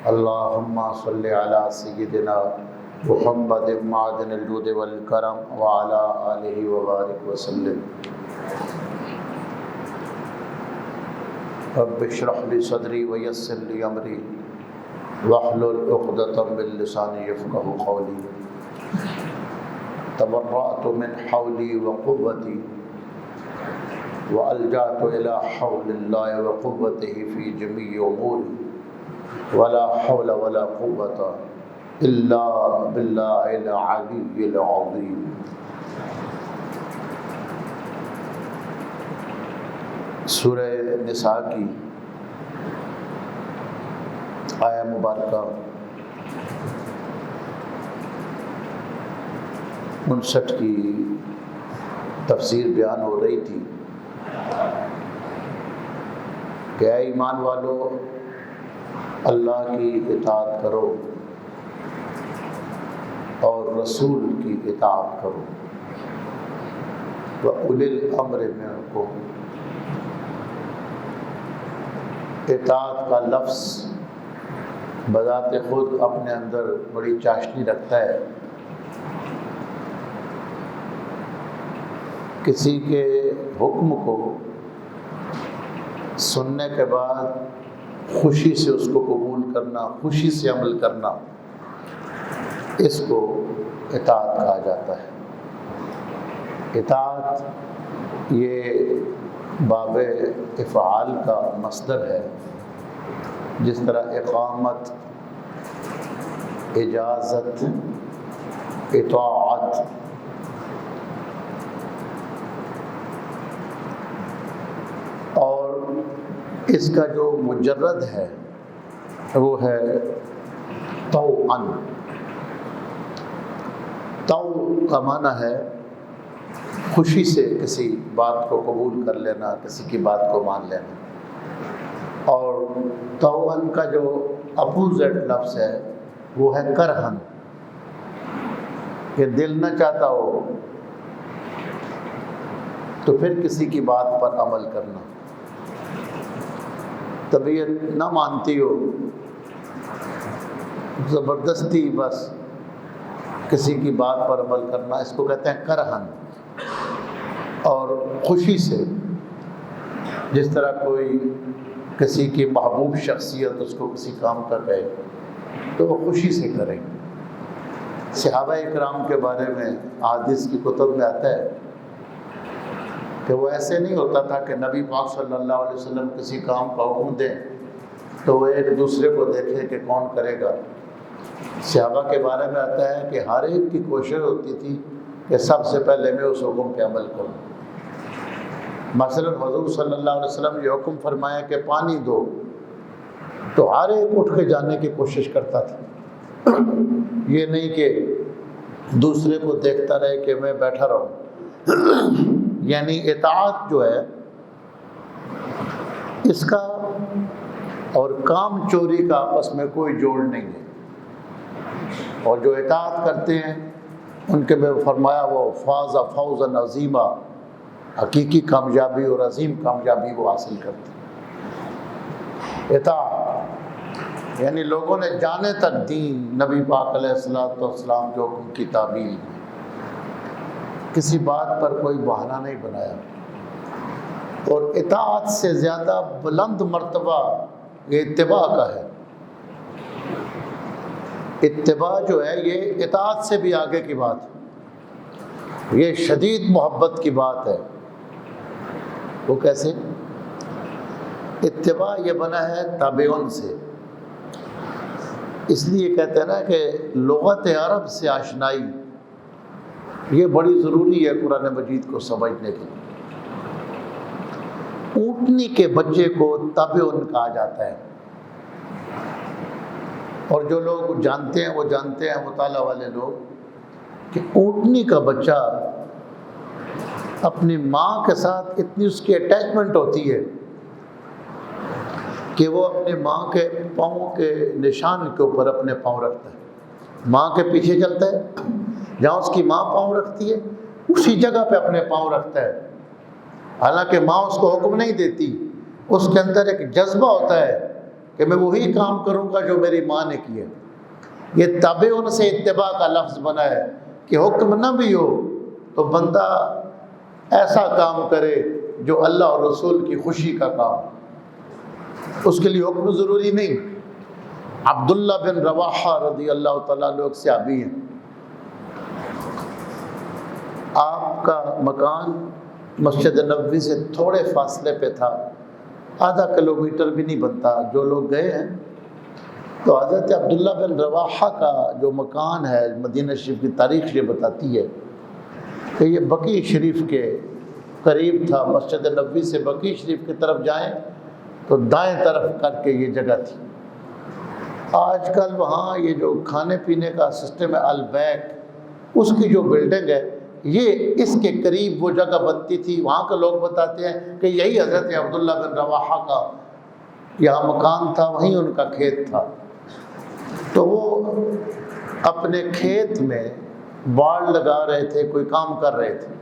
اللہم صلی علی سیدنا محمد معدن الجود والکرم وعلی آلہ وبارک وسلم۔ رب اشرح لی صدری ویسر لی امری واحلل عقدۃ من لسانی یفقہوا قولی۔ تبرأت من حولی وقوتی وألجأت إلى حول الله وقوته في جميع أموري ولا حول ولا قوة إلا بالله العلي العظيم۔ سورہ نساء کی آیہ مبارکہ 59 کی تفسیر بیان ہو رہی تھی کہ اے ایمان والو اللہ کی اطاعت کرو اور رسول کی اطاعت کرو، وَأُولِي الْأَمْرِ مِنْکُمْ۔ اطاعت کا لفظ بذات خود اپنے اندر بڑی چاشنی رکھتا ہے۔ کسی کے حکم کو سننے کے بعد خوشی سے اس کو قبول کرنا، خوشی سے عمل کرنا، اس کو اطاعت کہا جاتا ہے۔ اطاعت یہ باب افعال کا مصدر ہے، جس طرح اقامت، اجازت، اطاعت، اور اس کا جو مجرد ہے وہ ہے طوعاً۔ طوع کا معنی ہے خوشی سے کسی بات کو قبول کر لینا، کسی کی بات کو مان لینا، اور طوعاً کا جو اپوزٹ لفظ ہے وہ ہے کرہن، کہ دل نہ چاہتا ہو تو پھر کسی کی بات پر عمل کرنا، طبیعت نہ مانتی ہو زبردستی بس کسی کی بات پر عمل کرنا، اس کو کہتے ہیں کرہن۔ اور خوشی سے، جس طرح کوئی کسی کی محبوب شخصیت اس کو کسی کام کا کہے تو وہ خوشی سے کریں۔ صحابہ اکرام کے بارے میں احادیث کی کتب میں آتا ہے کہ وہ ایسے نہیں ہوتا تھا کہ نبی پاک صلی اللہ علیہ وسلم کسی کام کا حکم دیں تو وہ ایک دوسرے کو دیکھے کہ کون کرے گا۔ صحابہ کے بارے میں آتا ہے کہ ہر ایک کی کوشش ہوتی تھی کہ سب سے پہلے میں اس حکم پہ عمل کروں۔ مثلا حضور صلی اللہ علیہ وسلم یہ حکم فرمایا کہ پانی دو، تو ہر ایک اٹھ کے جانے کی کوشش کرتا تھا، یہ نہیں کہ دوسرے کو دیکھتا رہے کہ میں بیٹھا رہوں۔ یعنی اطاعت جو ہے اس کا اور کام چوری کا آپس میں کوئی جوڑ نہیں ہے، اور جو اطاعت کرتے ہیں ان کے میں فرمایا وہ فاز فوزا عظیما، حقیقی کامیابی اور عظیم کامیابی وہ حاصل کرتے ہیں۔ اطاعت یعنی لوگوں نے جانے تک دین نبی پاک علیہ السلام جو ان کی تعبیر، کسی بات پر کوئی بہانہ نہیں بنایا۔ اور اطاعت سے زیادہ بلند مرتبہ یہ اتباع کا ہے۔ اتباع جو ہے یہ اطاعت سے بھی آگے کی بات ہے، یہ شدید محبت کی بات ہے۔ وہ کیسے؟ اتباع یہ بنا ہے تابعون سے، اس لیے کہتے ہیں نا کہ لغت عرب سے آشنائی یہ بڑی ضروری ہے قرآن مجید کو سمجھنے کے لیے۔ اونٹنی کے بچے کو تابعون کہا جاتا ہے، اور جو لوگ جانتے ہیں وہ جانتے ہیں، مطالعہ والے لوگ، کہ اونٹنی کا بچہ اپنی ماں کے ساتھ اتنی اس کی اٹیچمنٹ ہوتی ہے کہ وہ اپنی ماں کے پاؤں کے نشان کے اوپر اپنے پاؤں رکھتا ہے، ماں کے پیچھے چلتا ہے، جہاں اس کی ماں پاؤں رکھتی ہے اسی جگہ پہ اپنے پاؤں رکھتا ہے۔ حالانکہ ماں اس کو حکم نہیں دیتی، اس کے اندر ایک جذبہ ہوتا ہے کہ میں وہی کام کروں گا جو میری ماں نے کیا۔ یہ تابعون سے اتباع کا لفظ بنا ہے کہ حکم نہ بھی ہو تو بندہ ایسا کام کرے جو اللہ اور رسول کی خوشی کا کام، اس کے لیے حکم ضروری نہیں۔ عبداللہ بن رواحہ رضی اللہ تعالیٰ عنہ ایک صحابی ہیں، آپ کا مکان مسجد نبوی سے تھوڑے فاصلے پہ تھا، آدھا کلومیٹر بھی نہیں بنتا۔ جو لوگ گئے ہیں تو حضرت عبداللہ بن رواحہ کا جو مکان ہے مدینہ شریف کی تاریخ یہ بتاتی ہے کہ یہ بقیع شریف کے قریب تھا۔ مسجد نبوی سے بقیع شریف کی طرف جائیں تو دائیں طرف کر کے یہ جگہ تھی۔ آج کل وہاں یہ جو کھانے پینے کا سسٹم ہے البیک، اس کی جو بلڈنگ ہے یہ اس کے قریب وہ جگہ بنتی تھی۔ وہاں کے لوگ بتاتے ہیں کہ یہی حضرت عبداللہ بن رواحہ کا یہاں مکان تھا، وہیں ان کا کھیت تھا۔ تو وہ اپنے کھیت میں باڑ لگا رہے تھے، کوئی کام کر رہے تھے،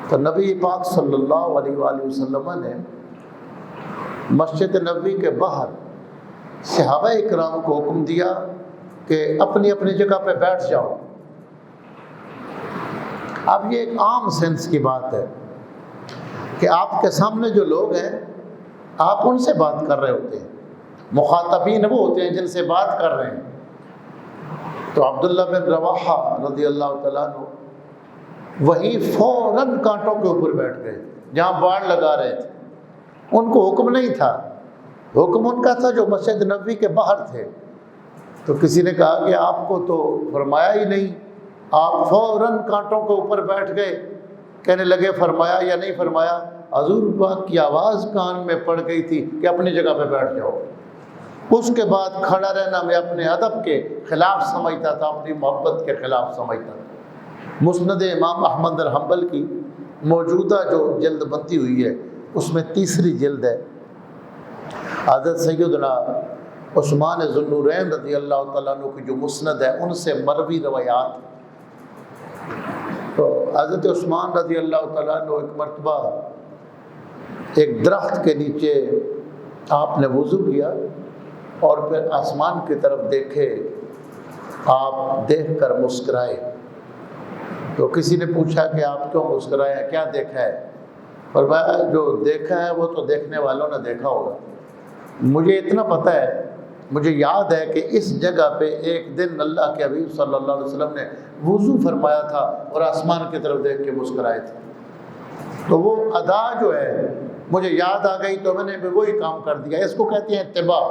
تو نبی پاک صلی اللہ علیہ وآلہ وسلم نے مسجد نبوی کے باہر صحابہ اکرام کو حکم دیا کہ اپنی اپنی جگہ پہ بیٹھ جاؤ۔ اب یہ ایک عام سینس کی بات ہے کہ آپ کے سامنے جو لوگ ہیں آپ ان سے بات کر رہے ہوتے ہیں، مخاطبین وہ ہوتے ہیں جن سے بات کر رہے ہیں۔ تو عبداللہ بن رواحہ رضی اللہ تعالیٰ عنہ وہی فوراً کانٹوں کے اوپر بیٹھ گئے جہاں باڑ لگا رہے تھے۔ ان کو حکم نہیں تھا، حکم ان کا تھا جو مسجد نبوی کے باہر تھے۔ تو کسی نے کہا کہ آپ کو تو فرمایا ہی نہیں، آپ فوراً کانٹوں کے اوپر بیٹھ گئے۔ کہنے لگے فرمایا یا نہیں فرمایا؟ حضور پاک کی آواز کان میں پڑ گئی تھی کہ اپنی جگہ پہ بیٹھ جاؤ۔ اس کے بعد کھڑا رہنا میں اپنے ادب کے خلاف سمجھتا تھا، اپنی محبت کے خلاف سمجھتا تھا۔ مسند امام احمد بن حنبل کی موجودہ جو جلد بنتی ہوئی ہے اس میں تیسری جلد ہے، حضرت سیدنا عثمان ذو النورین رضی اللہ تعالیٰ عنہ کی جو مسند ہے ان سے مروی روایات۔ تو حضرت عثمان رضی اللہ تعالیٰ عنہ ایک مرتبہ ایک درخت کے نیچے آپ نے وضو کیا اور پھر آسمان کی طرف دیکھے، آپ دیکھ کر مسکرائے۔ تو کسی نے پوچھا کہ آپ کیوں مسکرائے، کیا دیکھا ہے؟ فرمایا جو دیکھا ہے وہ تو دیکھنے والوں نے دیکھا ہوگا، مجھے اتنا پتہ ہے، مجھے یاد ہے کہ اس جگہ پہ ایک دن اللہ کے حبیب صلی اللہ علیہ وسلم نے وضو فرمایا تھا اور آسمان کی طرف دیکھ کے مسکرائے تھے۔ تو وہ ادا جو ہے مجھے یاد آ گئی تو میں نے بھی وہی کام کر دیا۔ اس کو کہتے ہیں اتباع۔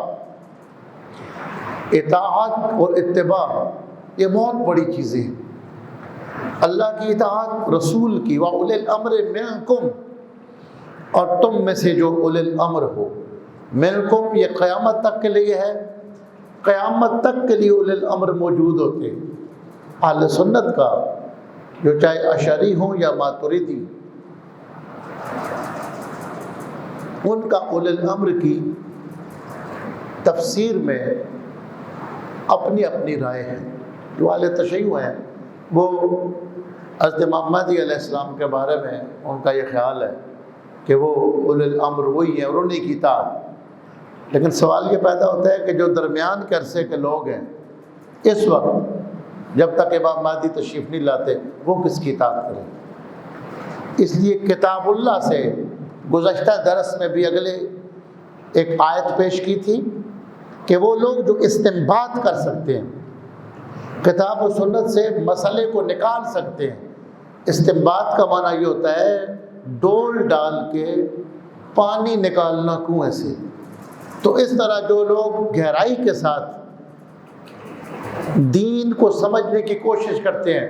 اطاعت اور اتباع یہ بہت بڑی چیزیں ہیں۔ اللہ کی اطاعت، رسول کی، وَأُولِي الْأَمْرِ مِنْكُمْ، اور تم میں سے جو اولی الامر ہو۔ منکم یہ قیامت تک کے لیے ہے، قیامت تک کے لیے اولی الامر موجود ہوتے ہیں۔ اہل سنت کا جو چاہے اشعری ہوں یا ماتریدی، ان کا اولی الامر کی تفسیر میں اپنی اپنی رائے ہے۔ جو اہل تشیع ہیں وہ حضرت امام مہدی علیہ السلام کے بارے میں ان کا یہ خیال ہے کہ وہ اولی الامر وہی ہیں اور انہیں کی اطاعت۔ لیکن سوال یہ پیدا ہوتا ہے کہ جو درمیان کے عرصے کے لوگ ہیں اس وقت جب تک امام مہدی تشریف نہیں لاتے وہ کس کی اطاعت کریں؟ اس لیے کتاب اللہ سے گزشتہ درس میں بھی اگلے ایک آیت پیش کی تھی کہ وہ لوگ جو استنباط کر سکتے ہیں، کتاب و سنت سے مسئلے کو نکال سکتے ہیں۔ استنباط کا معنی یہ ہوتا ہے ڈول ڈال کے پانی نکالنا کنویں سے۔ تو اس طرح جو لوگ گہرائی کے ساتھ دین کو سمجھنے کی کوشش کرتے ہیں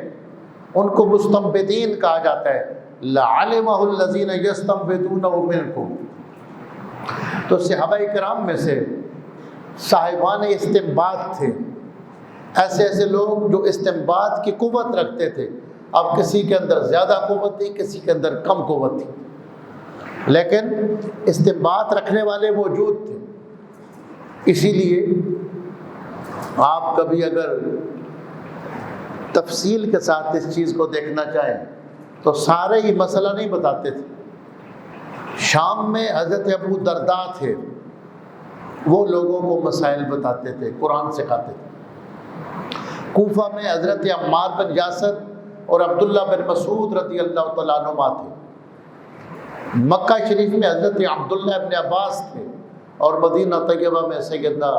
ان کو مستنبطین کہا جاتا ہے۔ لَعَلِمَهُ الَّذِينَ يَسْتَنبِطُونَهُ مِنْكُمْ۔ تو صحابہ کرام میں سے صاحبان استنباط تھے، ایسے ایسے لوگ جو استنباط کی قوت رکھتے تھے۔ اب کسی کے اندر زیادہ قوت تھی، کسی کے اندر کم قوت تھی، لیکن استنباط رکھنے والے موجود تھے۔ اسی لیے آپ کبھی اگر تفصیل کے ساتھ اس چیز کو دیکھنا چاہیں تو سارے ہی مسئلہ نہیں بتاتے تھے۔ شام میں حضرت ابو درداء تھے، وہ لوگوں کو مسائل بتاتے تھے، قرآن سکھاتے تھے۔ کوفہ میں حضرت عمار بن یاسر اور عبداللہ بن مسعود رضی اللہ تعالیٰ عنہما تھے۔ مکہ شریف میں حضرت عبداللہ بن عباس تھے، اور مدینہ طیبہ میں سیدنا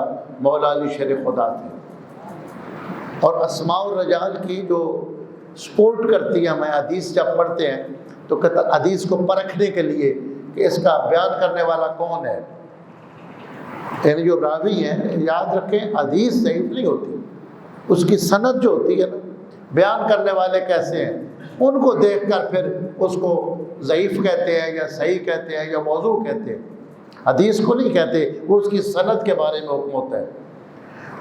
مولا علی شیر خدا تھے۔ اور اسماء الرجال کی جو سپورٹ کرتی ہیں، ہمیں حدیث جب پڑھتے ہیں تو حدیث کو پرکھنے کے لیے کہ اس کا بیان کرنے والا کون ہے، یعنی جو راوی ہیں، یاد رکھیں حدیث ضعیف نہیں ہوتی، اس کی سند جو ہوتی ہے نا، بیان کرنے والے کیسے ہیں، ان کو دیکھ کر پھر اس کو ضعیف کہتے ہیں یا صحیح کہتے ہیں یا موضوع کہتے ہیں، حدیث کو نہیں کہتے، وہ اس کی سند کے بارے میں حکم ہوتا ہے۔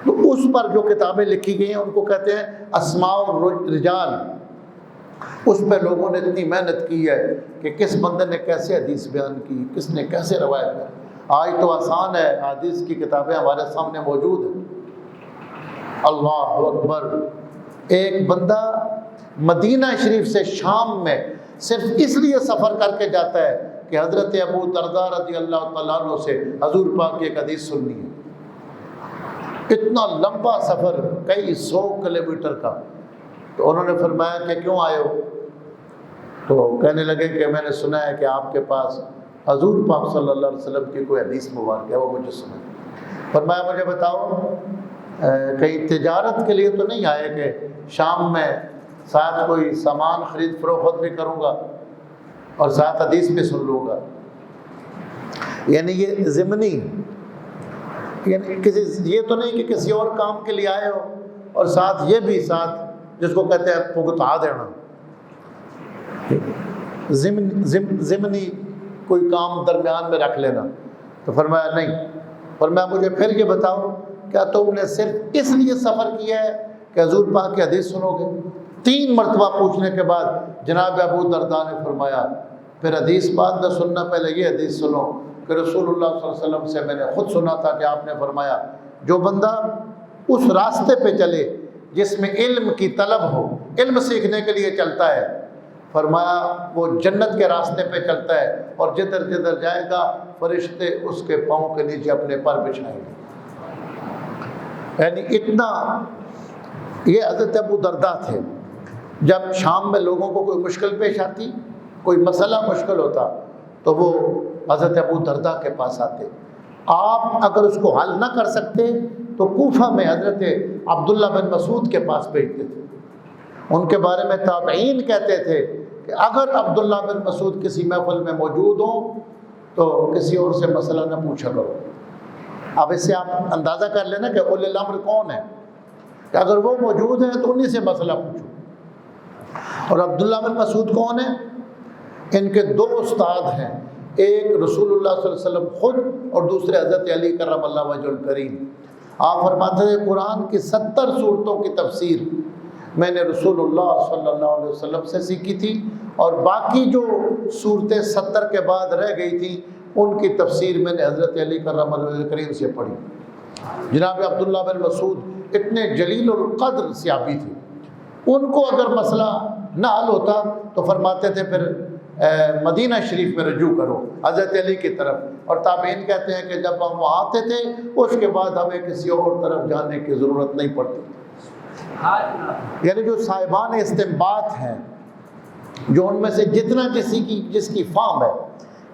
تو اس پر جو کتابیں لکھی گئی ہیں ان کو کہتے ہیں اسماء الرجال۔ اس پہ لوگوں نے اتنی محنت کی ہے کہ کس بندے نے کیسے حدیث بیان کی، کس نے کیسے روایت کی۔ آج تو آسان ہے، حدیث کی کتابیں ہمارے سامنے موجود ہیں۔ اللہ اکبر! ایک بندہ مدینہ شریف سے شام میں صرف اس لیے سفر کر کے جاتا ہے کہ حضرت ابو درداء رضی اللہ تعالیٰ عنہ سے حضور پاک کی ایک حدیث سننی ہے۔ اتنا لمبا سفر، کئی 100 کلومیٹر کا۔ تو انہوں نے فرمایا کہ کیوں آئے ہو؟ تو کہنے لگے کہ میں نے سنا ہے کہ آپ کے پاس حضور پاک صلی اللہ علیہ وسلم کی کوئی حدیث مبارک ہے، وہ مجھے سنا۔ فرمایا مجھے بتاؤ، کہیں تجارت کے لیے تو نہیں آئے کہ شام میں ساتھ کوئی سامان خرید فروخت بھی کروں گا اور ساتھ حدیث بھی سن لوں گا؟ یعنی یہ ضمنی، یعنی یہ تو نہیں کہ کسی اور کام کے لیے آئے ہو اور ساتھ یہ بھی ساتھ، جس کو کہتے ہیں پگتا دینا، ضمنی کوئی کام درمیان میں رکھ لینا۔ تو فرمایا نہیں۔ فرمایا مجھے پھر یہ بتاؤ، کیا تم نے صرف اس لیے سفر کیا ہے کہ حضور پاک کی حدیث سنو گے؟ 3 مرتبہ پوچھنے کے بعد جناب ابو درداء نے فرمایا پھر حدیث بعد میں سننا، پہلے یہ حدیث سنو کہ رسول اللہ صلی اللہ علیہ وسلم سے میں نے خود سنا تھا کہ آپ نے فرمایا جو بندہ اس راستے پہ چلے جس میں علم کی طلب ہو، علم سیکھنے کے لیے چلتا ہے، فرمایا وہ جنت کے راستے پہ چلتا ہے، اور جدھر جدھر جائے گا فرشتے اس کے پاؤں کے نیچے اپنے پر بچھائیں گے۔ یعنی اتنا، یہ حضرت ابو درداء تھے۔ جب شام میں لوگوں کو کوئی مشکل پیش آتی، کوئی مسئلہ مشکل ہوتا، تو وہ حضرت ابو درداء کے پاس آتے۔ آپ اگر اس کو حل نہ کر سکتے تو کوفہ میں حضرت عبداللہ بن مسعود کے پاس بھیجتے تھے۔ ان کے بارے میں تابعین کہتے تھے کہ اگر عبداللہ بن مسعود کسی محفل میں موجود ہوں تو کسی اور سے مسئلہ نہ پوچھا کرو۔ اب اس سے آپ اندازہ کر لینا کہ اولی الامر کون ہے، کہ اگر وہ موجود ہیں تو انہی سے مسئلہ پوچھو۔ اور عبداللہ بن مسعود کون ہیں؟ ان کے 2 استاد ہیں، ایک رسول اللہ صلی اللہ علیہ وسلم خود اور دوسرے حضرت علی کرم اللہ وجہ الکریم۔ آپ فرماتے تھے قرآن کی 70 صورتوں کی تفسیر میں نے رسول اللہ صلی اللہ علیہ وسلم سے سیکھی تھی، اور باقی جو صورتیں 70 کے بعد رہ گئی تھیں ان کی تفسیر میں نے حضرت علی کرم اللہ وجہ الکریم سے پڑھی۔ جناب عبداللہ بن مسعود اتنے جلیل القدر صحابی تھے، ان کو اگر مسئلہ نہ حل ہوتا تو فرماتے تھے پھر مدینہ شریف میں رجوع کرو حضرت علی کی طرف۔ اور تابعین کہتے ہیں کہ جب ہم وہاں آتے تھے اس کے بعد ہمیں کسی اور طرف جانے کی ضرورت نہیں پڑتی۔ یعنی جو صاحبان استنباط ہیں، جو ان میں سے جتنا جس کی فہم ہے،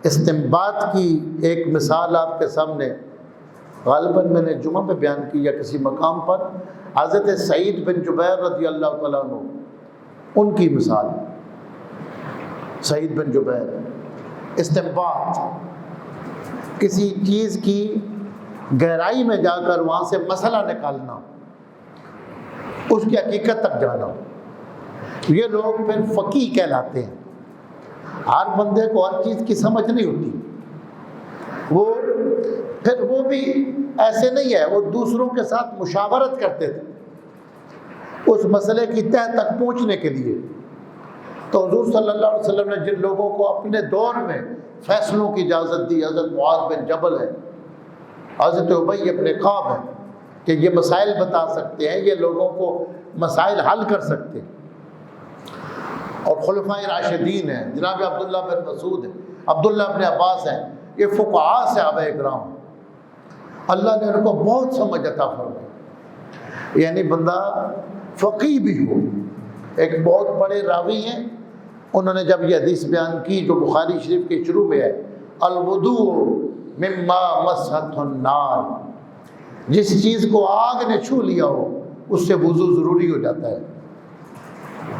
استنباط کی ایک مثال آپ کے سامنے غالباً میں نے جمعہ پہ بیان کی یا کسی مقام پر، حضرت سعید بن جبیر رضی اللہ تعالیٰ عنہ، ان کی مثال۔ سعید بن جبیر، استنباط، کسی چیز کی گہرائی میں جا کر وہاں سے مسئلہ نکالنا، اس کی حقیقت تک جانا، یہ لوگ پھر فقیہ کہلاتے ہیں۔ ہر بندے کو ہر چیز کی سمجھ نہیں ہوتی، وہ بھی ایسے نہیں ہے، وہ دوسروں کے ساتھ مشاورت کرتے تھے اس مسئلے کی تہ تک پہنچنے کے لیے۔ تو حضور صلی اللہ علیہ وسلم نے جن لوگوں کو اپنے دور میں فیصلوں کی اجازت دی، حضرت معاذ بن جبل ہے، حضرت ابی ابن کعب ہے، کہ یہ مسائل بتا سکتے ہیں، یہ لوگوں کو مسائل حل کر سکتے ہیں۔ اور خلفائے راشدین ہیں، جناب عبداللہ بن مسعود ہیں، عبداللہ بن عباس ہیں، یہ فقہاء صحابہ کرام۔ اللہ نے ان کو بہت سمجھ عطا فرمائی، یعنی بندہ فقیہ بھی ہو۔ ایک بہت بڑے راوی ہیں، انہوں نے جب یہ حدیث بیان کی جو بخاری شریف کے شروع میں ہے، الوضوء مما مست النار، جس چیز کو آگ نے چھو لیا ہو اس سے وضو ضروری ہو جاتا ہے۔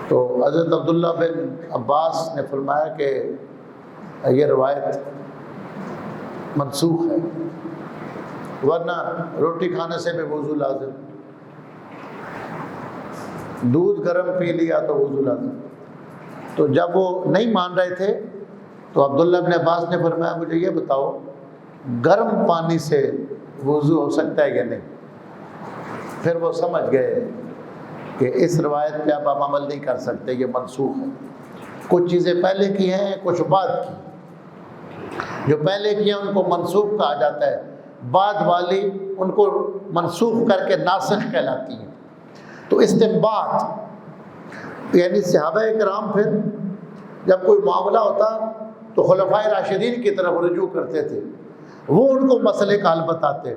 تو حضرت عبداللہ بن عباس نے فرمایا کہ یہ روایت منسوخ ہے، ورنہ روٹی کھانے سے بھی وضو لازم، دودھ گرم پی لیا تو وضو لازم۔ تو جب وہ نہیں مان رہے تھے تو عبداللہ بن عباس نے فرمایا مجھے یہ بتاؤ گرم پانی سے وضو ہو سکتا ہے یا نہیں؟ پھر وہ سمجھ گئے کہ اس روایت پہ آپ عمل نہیں کر سکتے، یہ منسوخ ہے۔ کچھ چیزیں پہلے کی ہیں، کچھ بعد کی۔ جو پہلے کی ہیں ان کو منسوخ کہا جاتا ہے، بعد والی ان کو منسوخ کر کے ناسخ کہلاتی ہیں۔ تو استنباط یعنی صحابہ کرام پھر جب کوئی معاملہ ہوتا تو خلفائے راشدین کی طرف رجوع کرتے تھے، وہ ان کو مسئلے کا حل بتاتے،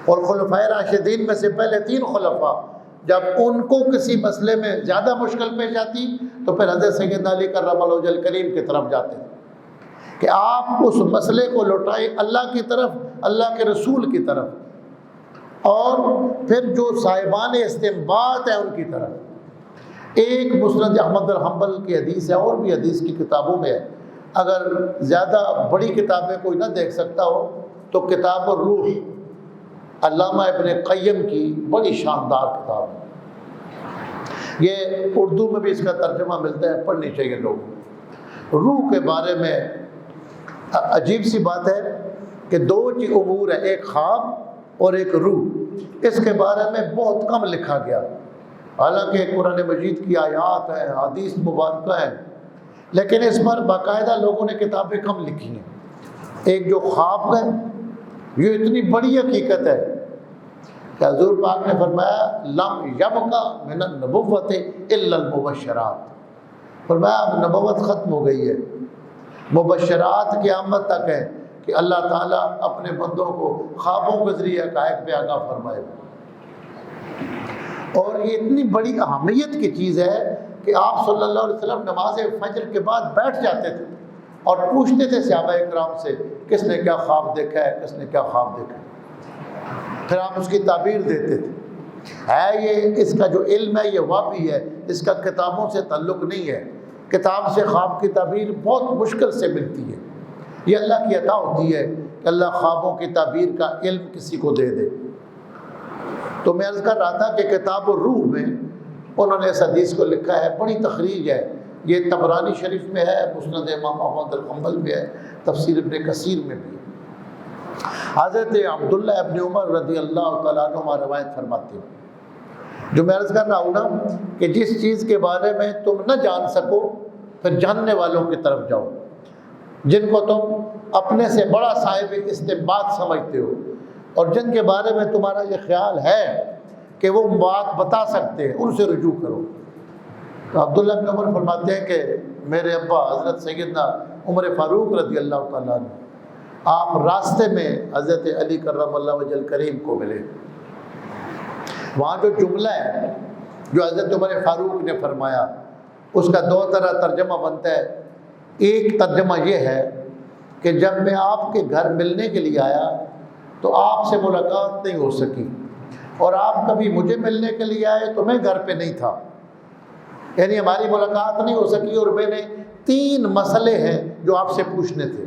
اور خلفائے راشدین میں سے پہلے 3 خلفاء جب ان کو کسی مسئلے میں زیادہ مشکل پیش آتی تو پھر حضرت سیدنا علی کرم اللہ وجہ الکریم کی طرف جاتے کہ آپ اس مسئلے کو لوٹائیں اللہ کی طرف، اللہ کے رسول کی طرف، اور پھر جو صاحبان استنباط ہیں ان کی طرف۔ ایک مسند احمد بن حنبل کی حدیث ہے، اور بھی حدیث کی کتابوں میں ہے، اگر زیادہ بڑی کتابیں کوئی نہ دیکھ سکتا ہو تو کتاب الروح علامہ ابن قیم کی بڑی شاندار کتاب ہے، یہ اردو میں بھی اس کا ترجمہ ملتا ہے، پڑھنی چاہیے لوگ۔ روح کے بارے میں عجیب سی بات ہے کہ 2 امور ہیں، ایک خواب اور ایک روح، اس کے بارے میں بہت کم لکھا گیا، حالانکہ قرآن مجید کی آیات ہیں، حدیث مبارکہ ہیں، لیکن اس پر باقاعدہ لوگوں نے کتابیں کم لکھی ہیں۔ ایک جو خواب ہے یہ اتنی بڑی حقیقت ہے کہ حضور پاک نے فرمایا لم یبقى من النبوۃ الا المبشرات، فرمایا اب نبوت ختم ہو گئی ہے، مبشرات قیامت تک ہے کہ اللہ تعالیٰ اپنے بندوں کو خوابوں کے ذریعے حقائق پہ آگاہ فرمائے۔ اور یہ اتنی بڑی اہمیت کی چیز ہے کہ آپ صلی اللہ علیہ وسلم نماز فجر کے بعد بیٹھ جاتے تھے اور پوچھتے تھے صحابہ کرام سے کس نے کیا خواب دیکھا ہے، کس نے کیا خواب دیکھا ہے، پھر آپ اس کی تعبیر دیتے تھے۔ یہ اس کا جو علم ہے یہ وحی ہے، اس کا کتابوں سے تعلق نہیں ہے، کتاب سے خواب کی تعبیر بہت مشکل سے ملتی ہے، یہ اللہ کی عطا ہوتی ہے کہ اللہ خوابوں کی تعبیر کا علم کسی کو دے دے۔ تو میں عرض کر رہا تھا کہ کتاب الروح میں انہوں نے اس حدیث کو لکھا ہے، بڑی تخریج ہے، یہ طبرانی شریف میں ہے، مسند امام احمد بن حنبل میں ہے، تفسیر ابن کثیر میں بھی ہے۔ حضرت عبداللہ ابن عمر رضی اللہ تعالیٰ عنہ روایت فرماتے ہیں، جو میں عرض کر رہا ہوں نا کہ جس چیز کے بارے میں تم نہ جان سکو پھر جاننے والوں کی طرف جاؤ، جن کو تم اپنے سے بڑا صاحب استنباط سمجھتے ہو اور جن کے بارے میں تمہارا یہ خیال ہے کہ وہ بات بتا سکتے ہیں، ان سے رجوع کرو۔ تو عبداللہ بن عمر فرماتے ہیں کہ میرے ابا حضرت سیدنا عمر فاروق رضی اللہ تعالیٰ عنہ آپ راستے میں حضرت علی کرم اللہ وجہ الکریم کو ملے، وہاں جو جملہ ہے جو حضرت عمر فاروق نے فرمایا اس کا 2 طرح ترجمہ بنتا ہے۔ ایک ترجمہ یہ ہے کہ جب میں آپ کے گھر ملنے کے لیے آیا تو آپ سے ملاقات نہیں ہو سکی، اور آپ کبھی مجھے ملنے کے لیے آئے تو میں گھر پہ نہیں تھا، یعنی ہماری ملاقات نہیں ہو سکی، اور میں نے 3 مسئلے ہیں جو آپ سے پوچھنے تھے۔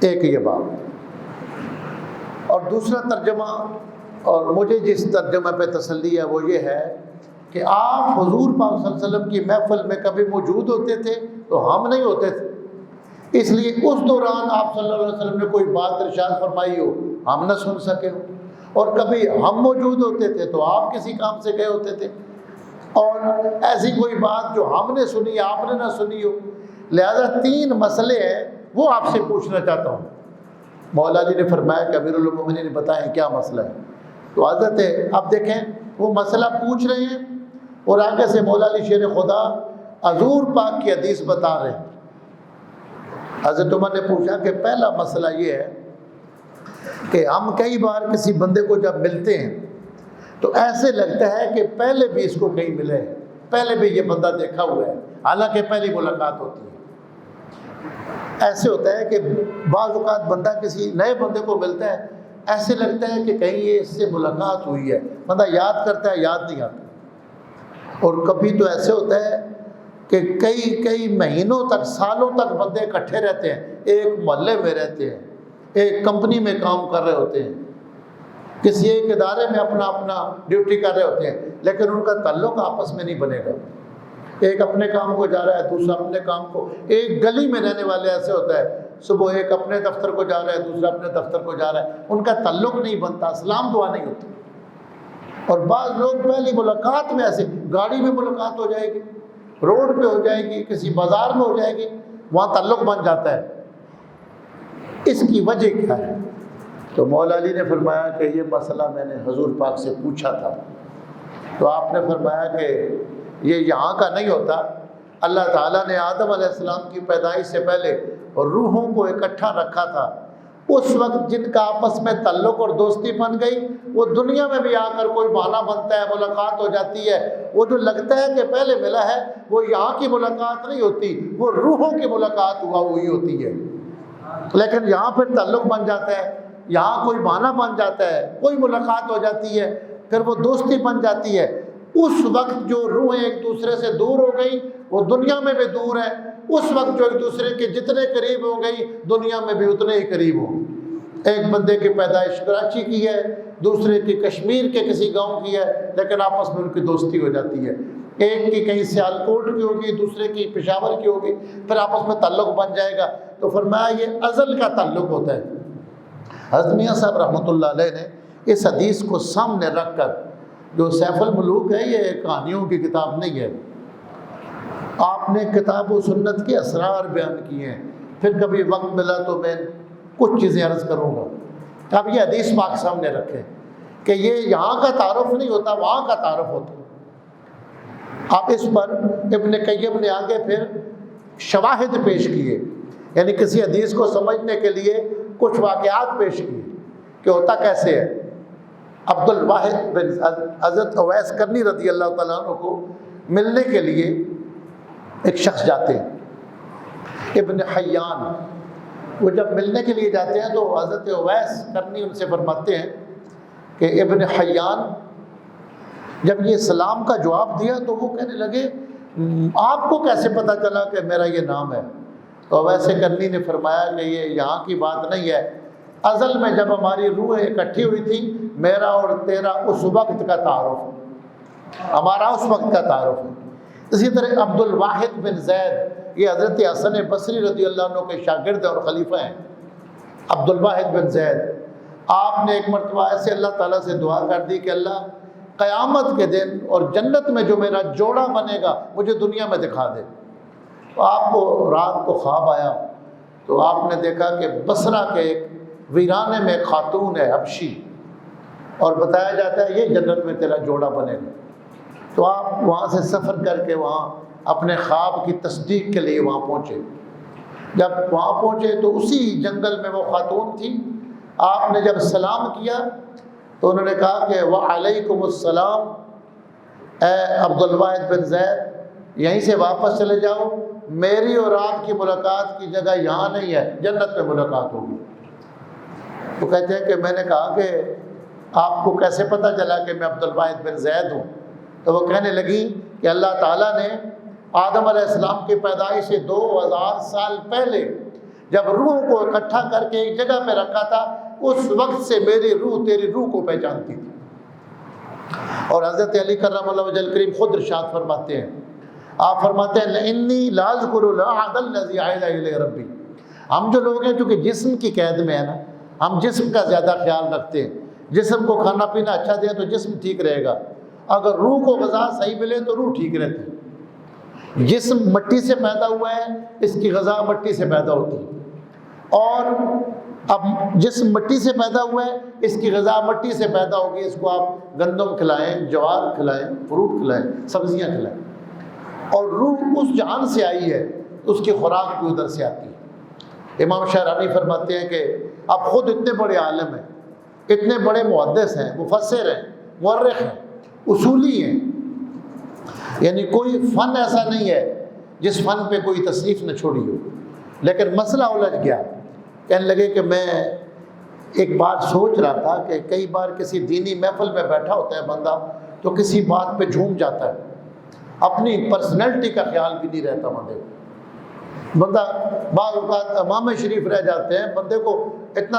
ایک یہ بات، اور دوسرا ترجمہ، اور مجھے جس ترجمہ پہ تسلی ہے وہ یہ ہے کہ آپ حضور پاک صلی اللہ علیہ وسلم کی محفل میں کبھی موجود ہوتے تھے تو ہم نہیں ہوتے تھے، اس لیے اس دوران آپ صلی اللہ علیہ وسلم نے کوئی بات ارشاد فرمائی ہو ہم نہ سن سکے ہو، اور کبھی ہم موجود ہوتے تھے تو آپ کسی کام سے گئے ہوتے تھے، اور ایسی کوئی بات جو ہم نے سنی آپ نے نہ سنی ہو، لہذا 3 مسئلے ہیں وہ آپ سے پوچھنا چاہتا ہوں۔ مولا علی نے فرمایا کہ امیر المومنین نے بتائیں کیا مسئلہ ہے، تو حضرت اب دیکھیں وہ مسئلہ پوچھ رہے ہیں اور آگے سے مولا علی شیر خدا حضور پاک کی حدیث بتا رہے ہیں۔ حضرت عمر نے پوچھا کہ پہلا مسئلہ یہ ہے کہ ہم کئی بار کسی بندے کو جب ملتے ہیں تو ایسے لگتا ہے کہ پہلے بھی اس کو کہیں ملے ہیں، پہلے بھی یہ بندہ دیکھا ہوا ہے، حالانکہ پہلی ملاقات ہوتی ہے۔ ایسے ہوتا ہے کہ بعض اوقات بندہ کسی نئے بندے کو ملتا ہے، ایسے لگتا ہے کہ کہیں یہ اس سے ملاقات ہوئی ہے، بندہ یاد کرتا ہے، یاد نہیں آتا۔ اور کبھی تو ایسے ہوتا ہے کہ کئی مہینوں تک، سالوں تک بندے اکٹھے رہتے ہیں، ایک محلے میں رہتے ہیں، ایک کمپنی میں کام کر رہے ہوتے ہیں، کسی ایک ادارے میں اپنا ڈیوٹی کر رہے ہوتے ہیں، لیکن ان کا تعلق آپس میں نہیں بنے گا۔ ایک اپنے کام کو جا رہا ہے، دوسرا اپنے کام کو۔ ایک گلی میں رہنے والے ایسے ہوتا ہے، صبح ایک اپنے دفتر کو جا رہا ہے، دوسرا اپنے دفتر کو جا رہا ہے، ان کا تعلق نہیں بنتا، سلام دعا نہیں ہوتی۔ اور بعض لوگ پہلی ملاقات میں ایسے، گاڑی میں ملاقات ہو جائے گی، روڈ پہ ہو جائے گی، کسی بازار میں ہو جائے گی، وہاں تعلق بن جاتا ہے۔ اس کی وجہ کیا ہے؟ تو مولا علی نے فرمایا کہ یہ مسئلہ میں نے حضور پاک سے پوچھا تھا، تو آپ نے فرمایا کہ یہ یہاں کا نہیں ہوتا۔ اللہ تعالیٰ نے آدم علیہ السلام کی پیدائش سے پہلے روحوں کو اکٹھا رکھا تھا، اس وقت جن کا آپس میں تعلق اور دوستی بن گئی، وہ دنیا میں بھی آ کر کوئی بہانہ بنتا ہے، ملاقات ہو جاتی ہے۔ وہ جو لگتا ہے کہ پہلے ملا ہے، وہ یہاں کی ملاقات نہیں ہوتی، وہ روحوں کی ملاقات ہوئی ہوتی ہے۔ لیکن یہاں پھر تعلق بن جاتا ہے، یہاں کوئی بہانہ بن جاتا ہے، کوئی ملاقات ہو جاتی ہے، پھر وہ دوستی بن جاتی ہے۔ اس وقت جو روحیں ایک دوسرے سے دور ہو گئی، وہ دنیا میں بھی دور ہیں۔ اس وقت جو ایک دوسرے کے جتنے قریب ہو گئی، دنیا میں بھی اتنے ہی قریب ہو۔ ایک بندے کی پیدائش کراچی کی ہے، دوسرے کی کشمیر کے کسی گاؤں کی ہے، لیکن آپس میں ان کی دوستی ہو جاتی ہے۔ ایک کی کہیں سیالکوٹ کی ہوگی، دوسرے کی پشاور کی ہوگی، پھر آپس میں تعلق بن جائے گا۔ تو فرمایا یہ ازل کا تعلق ہوتا ہے۔ حضرت میاں صاحب رحمۃ اللہ علیہ نے اس حدیث کو سامنے رکھ کر، جو سیف الملوک ہے یہ کہانیوں کی کتاب نہیں ہے، آپ نے کتاب و سنت کے اسرار بیان کیے ہیں۔ پھر کبھی وقت ملا تو میں کچھ چیزیں عرض کروں گا۔ اب یہ حدیث پاک سامنے رکھیں کہ یہ یہاں کا تعارف نہیں ہوتا، وہاں کا تعارف ہوتا۔ آپ اس پر ابن قیم نے آگے پھر شواہد پیش کیے، یعنی کسی حدیث کو سمجھنے کے لیے کچھ واقعات پیش کیے کہ ہوتا کیسے ہے۔ عبد الواحد بن حضرت اویس کرنی رضی اللہ تعالیٰ عنہ کو ملنے کے لیے ایک شخص جاتے ہیں، ابن حیان۔ وہ جب ملنے کے لیے جاتے ہیں تو حضرت اویس کرنی ان سے فرماتے ہیں کہ ابن حیان، جب یہ سلام کا جواب دیا تو وہ کہنے لگے آپ کو کیسے پتہ چلا کہ میرا یہ نام ہے؟ تو اویس کرنی نے فرمایا کہ یہ یہاں کی بات نہیں ہے، ازل میں جب ہماری روحیں اکٹھی ہوئی تھی، میرا اور تیرا اس وقت کا تعارف ہے، ہمارا اس وقت کا تعارف ہے۔ اسی طرح عبد الواحد بن زید، یہ حضرت حسن بصری رضی اللہ عنہ کے شاگرد اور خلیفہ ہیں۔ عبد الواحد بن زید، آپ نے ایک مرتبہ ایسے اللہ تعالیٰ سے دعا کر دی کہ اللہ قیامت کے دن اور جنت میں جو میرا جوڑا بنے گا مجھے دنیا میں دکھا دے۔ تو آپ کو رات کو خواب آیا تو آپ نے دیکھا کہ بصرہ کے ایک ویرانے میں خاتون ہے حبشی، اور بتایا جاتا ہے یہ جنت میں تیرا جوڑا بنے گا۔ تو آپ وہاں سے سفر کر کے وہاں اپنے خواب کی تصدیق کے لیے وہاں پہنچے۔ جب وہاں پہنچے تو اسی جنگل میں وہ خاتون تھی۔ آپ نے جب سلام کیا تو انہوں نے کہا کہ وعلیکم السلام، اے عبد الواحد بن زید یہیں سے واپس چلے جاؤ، میری اور آپ کی ملاقات کی جگہ یہاں نہیں ہے، جنت میں ملاقات ہوگی۔ وہ کہتے ہیں کہ میں نے کہا کہ آپ کو کیسے پتہ چلا کہ میں عبد الواحد بن زید ہوں؟ تو وہ کہنے لگی کہ اللہ تعالیٰ نے آدم علیہ السلام کی پیدائش سے 2000 سال پہلے جب روح کو اکٹھا کر کے ایک جگہ پہ رکھا تھا، اس وقت سے میری روح تیری روح کو پہچانتی تھی۔ اور حضرت علی کرم اللہ وجہ کریم خود ارشاد فرماتے ہیں، آپ فرماتے ہیں انی لا اذکر الاحد الذی عہد الی ربی۔ ہم جو لوگ ہیں چونکہ جسم کی قید میں ہے نا، ہم جسم کا زیادہ خیال رکھتے ہیں، جسم کو کھانا پینا اچھا دیں تو جسم ٹھیک رہے گا، اگر روح کو غذا صحیح ملے تو روح ٹھیک رہتی ہے۔ جسم مٹی سے پیدا ہوا ہے، اس کی غذا مٹی سے پیدا ہوتی ہے، اور اب جسم مٹی سے پیدا ہوا ہے، اس کی غذا مٹی سے پیدا ہوگی۔ اس کو آپ گندم کھلائیں، جوار کھلائیں، فروٹ کھلائیں، سبزیاں کھلائیں، اور روح اس جہان سے آئی ہے، اس کی خوراک بھی ادھر سے آتی ہے۔ امام شاعرانی فرماتے ہیں کہ آپ خود اتنے بڑے عالم ہیں، اتنے بڑے محدث ہیں، مفسر ہیں، مورخ ہیں، اصولی ہیں، یعنی کوئی فن ایسا نہیں ہے جس فن پہ کوئی تصنیف نہ چھوڑی ہو، لیکن مسئلہ الجھ گیا۔ کہنے لگے کہ میں ایک بات سوچ رہا تھا کہ کئی بار کسی دینی محفل میں بیٹھا ہوتا ہے بندہ تو کسی بات پہ جھوم جاتا ہے، اپنی پرسنالٹی کا خیال بھی نہیں رہتا بندہ بعض اوقات امام شریف رہ جاتے ہیں، بندے کو اتنا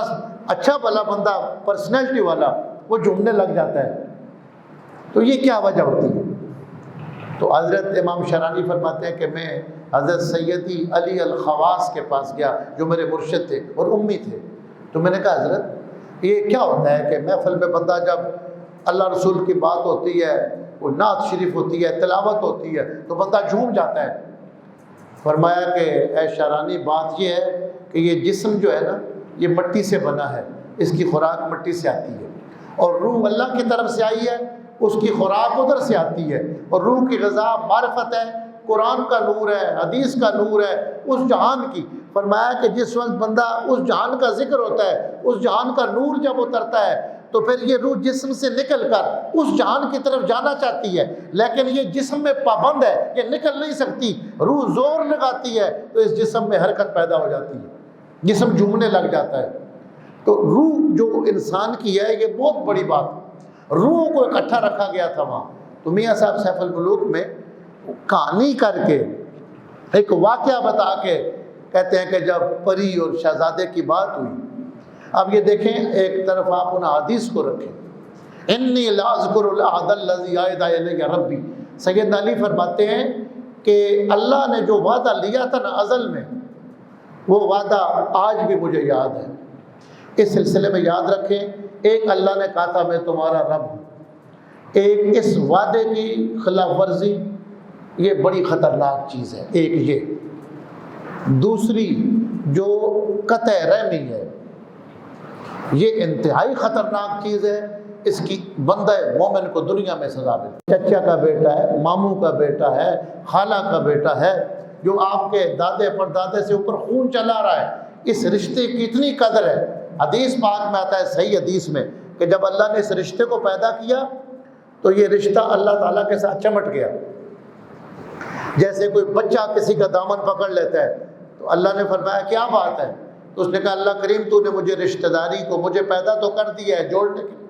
اچھا بھلا بندہ پرسنالٹی والا وہ جھومنے لگ جاتا ہے، تو یہ کیا وجہ ہوتی ہے؟ تو حضرت امام شرانی فرماتے ہیں کہ میں حضرت سیدی علی الخواص کے پاس گیا جو میرے مرشد تھے اور امی تھے، تو میں نے کہا حضرت یہ کیا ہوتا ہے کہ محفل میں بندہ جب اللہ رسول کی بات ہوتی ہے، وہ نعت شریف ہوتی ہے، تلاوت ہوتی ہے تو بندہ جھوم جاتا ہے؟ فرمایا کہ اے شرانی بات یہ ہے کہ یہ جسم جو ہے نا یہ مٹی سے بنا ہے، اس کی خوراک مٹی سے آتی ہے، اور روح اللہ کی طرف سے آئی ہے، اس کی خوراک ادھر سے آتی ہے، اور روح کی غذا معرفت ہے، قرآن کا نور ہے، حدیث کا نور ہے، اس جہان کی۔ فرمایا کہ جس وقت بندہ اس جہان کا ذکر ہوتا ہے، اس جہان کا نور جب اترتا ہے تو پھر یہ روح جسم سے نکل کر اس جہان کی طرف جانا چاہتی ہے، لیکن یہ جسم میں پابند ہے، یہ نکل نہیں سکتی۔ روح زور لگاتی ہے تو اس جسم میں حرکت پیدا ہو جاتی ہے، جسم جھومنے لگ جاتا ہے۔ تو روح جو انسان کی ہے یہ بہت بڑی بات، روحوں کو اکٹھا رکھا گیا تھا وہاں۔ تو میاں صاحب سیف الملوک میں کہانی کر کے ایک واقعہ بتا کے کہتے ہیں کہ جب پری اور شہزادے کی بات ہوئی، اب یہ دیکھیں ایک طرف آپ ان حدیث کو رکھیں، انی لاذکر العہد الذی عہد الی ربی، سیدنا علی فرماتے ہیں کہ اللہ نے جو وعدہ لیا تھا نا ازل میں، وہ وعدہ آج بھی مجھے یاد ہے۔ اس سلسلے میں یاد رکھیں، ایک اللہ نے کہا تھا میں تمہارا رب ہوں، ایک اس وعدے کی خلاف ورزی یہ بڑی خطرناک چیز ہے، ایک یہ، دوسری جو قطع رحمی ہے یہ انتہائی خطرناک چیز ہے، اس کی بندہ مومن کو دنیا میں سزا ملتی ہے۔ چچا کا بیٹا ہے، ماموں کا بیٹا ہے، خالہ کا بیٹا ہے، جو آپ کے دادے پردادے سے اوپر خون چلا رہا ہے، اس رشتے کی اتنی قدر ہے۔ حدیث پاک میں آتا ہے، صحیح حدیث میں، کہ جب اللہ نے اس رشتے کو پیدا کیا تو یہ رشتہ اللہ تعالیٰ کے ساتھ چمٹ گیا، جیسے کوئی بچہ کسی کا دامن پکڑ لیتا ہے۔ تو اللہ نے فرمایا کیا بات ہے؟ تو اس نے کہا اللہ کریم تو نے مجھے رشتہ داری کو مجھے پیدا تو کر دیا ہے جوڑنے کے لیے،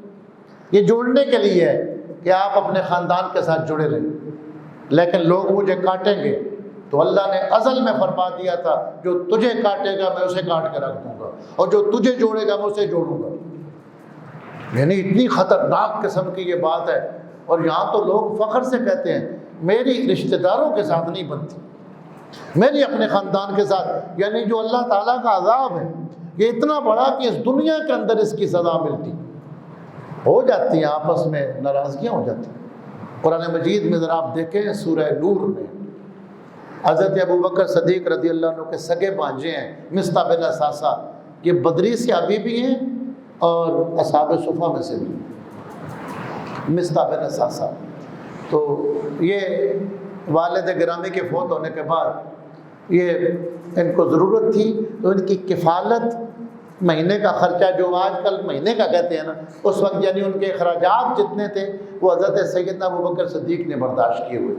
یہ جوڑنے کے لیے ہے کہ آپ اپنے خاندان کے ساتھ جڑے رہیں، لیکن لوگ مجھے کاٹیں گے، تو اللہ نے ازل میں فرما دیا تھا جو تجھے کاٹے گا میں اسے کاٹ کے رکھ دوں گا، اور جو تجھے جوڑے گا میں اسے جوڑوں گا۔ یعنی اتنی خطرناک قسم کی یہ بات ہے، اور یہاں تو لوگ فخر سے کہتے ہیں میری رشتہ داروں کے ساتھ نہیں بنتی، میری اپنے خاندان کے ساتھ، یعنی جو اللہ تعالیٰ کا عذاب ہے یہ اتنا بڑا کہ اس دنیا کے اندر اس کی سزا ملتی، ہو جاتی ہیں آپس میں ناراضگیاں ہو جاتی ہیں۔ قرآن مجید میں ذرا آپ دیکھیں سورہ نور میں حضرت ابوبکر صدیق رضی اللہ عنہ کے سگے بھانجے ہیں مصطح بن اثاثہ، یہ بدری صحابی بھی ہیں اور اصحاب صفہ میں سے بھی، مصطح بن اثاثہ۔ تو یہ والد گرامی کے فوت ہونے کے بعد یہ ان کو ضرورت تھی تو ان کی کفالت، مہینے کا خرچہ جو آج کل مہینے کا کہتے ہیں نا، اس وقت یعنی ان کے اخراجات جتنے تھے وہ حضرت سیدنا ابوبکر صدیق نے برداشت کیے ہوئے،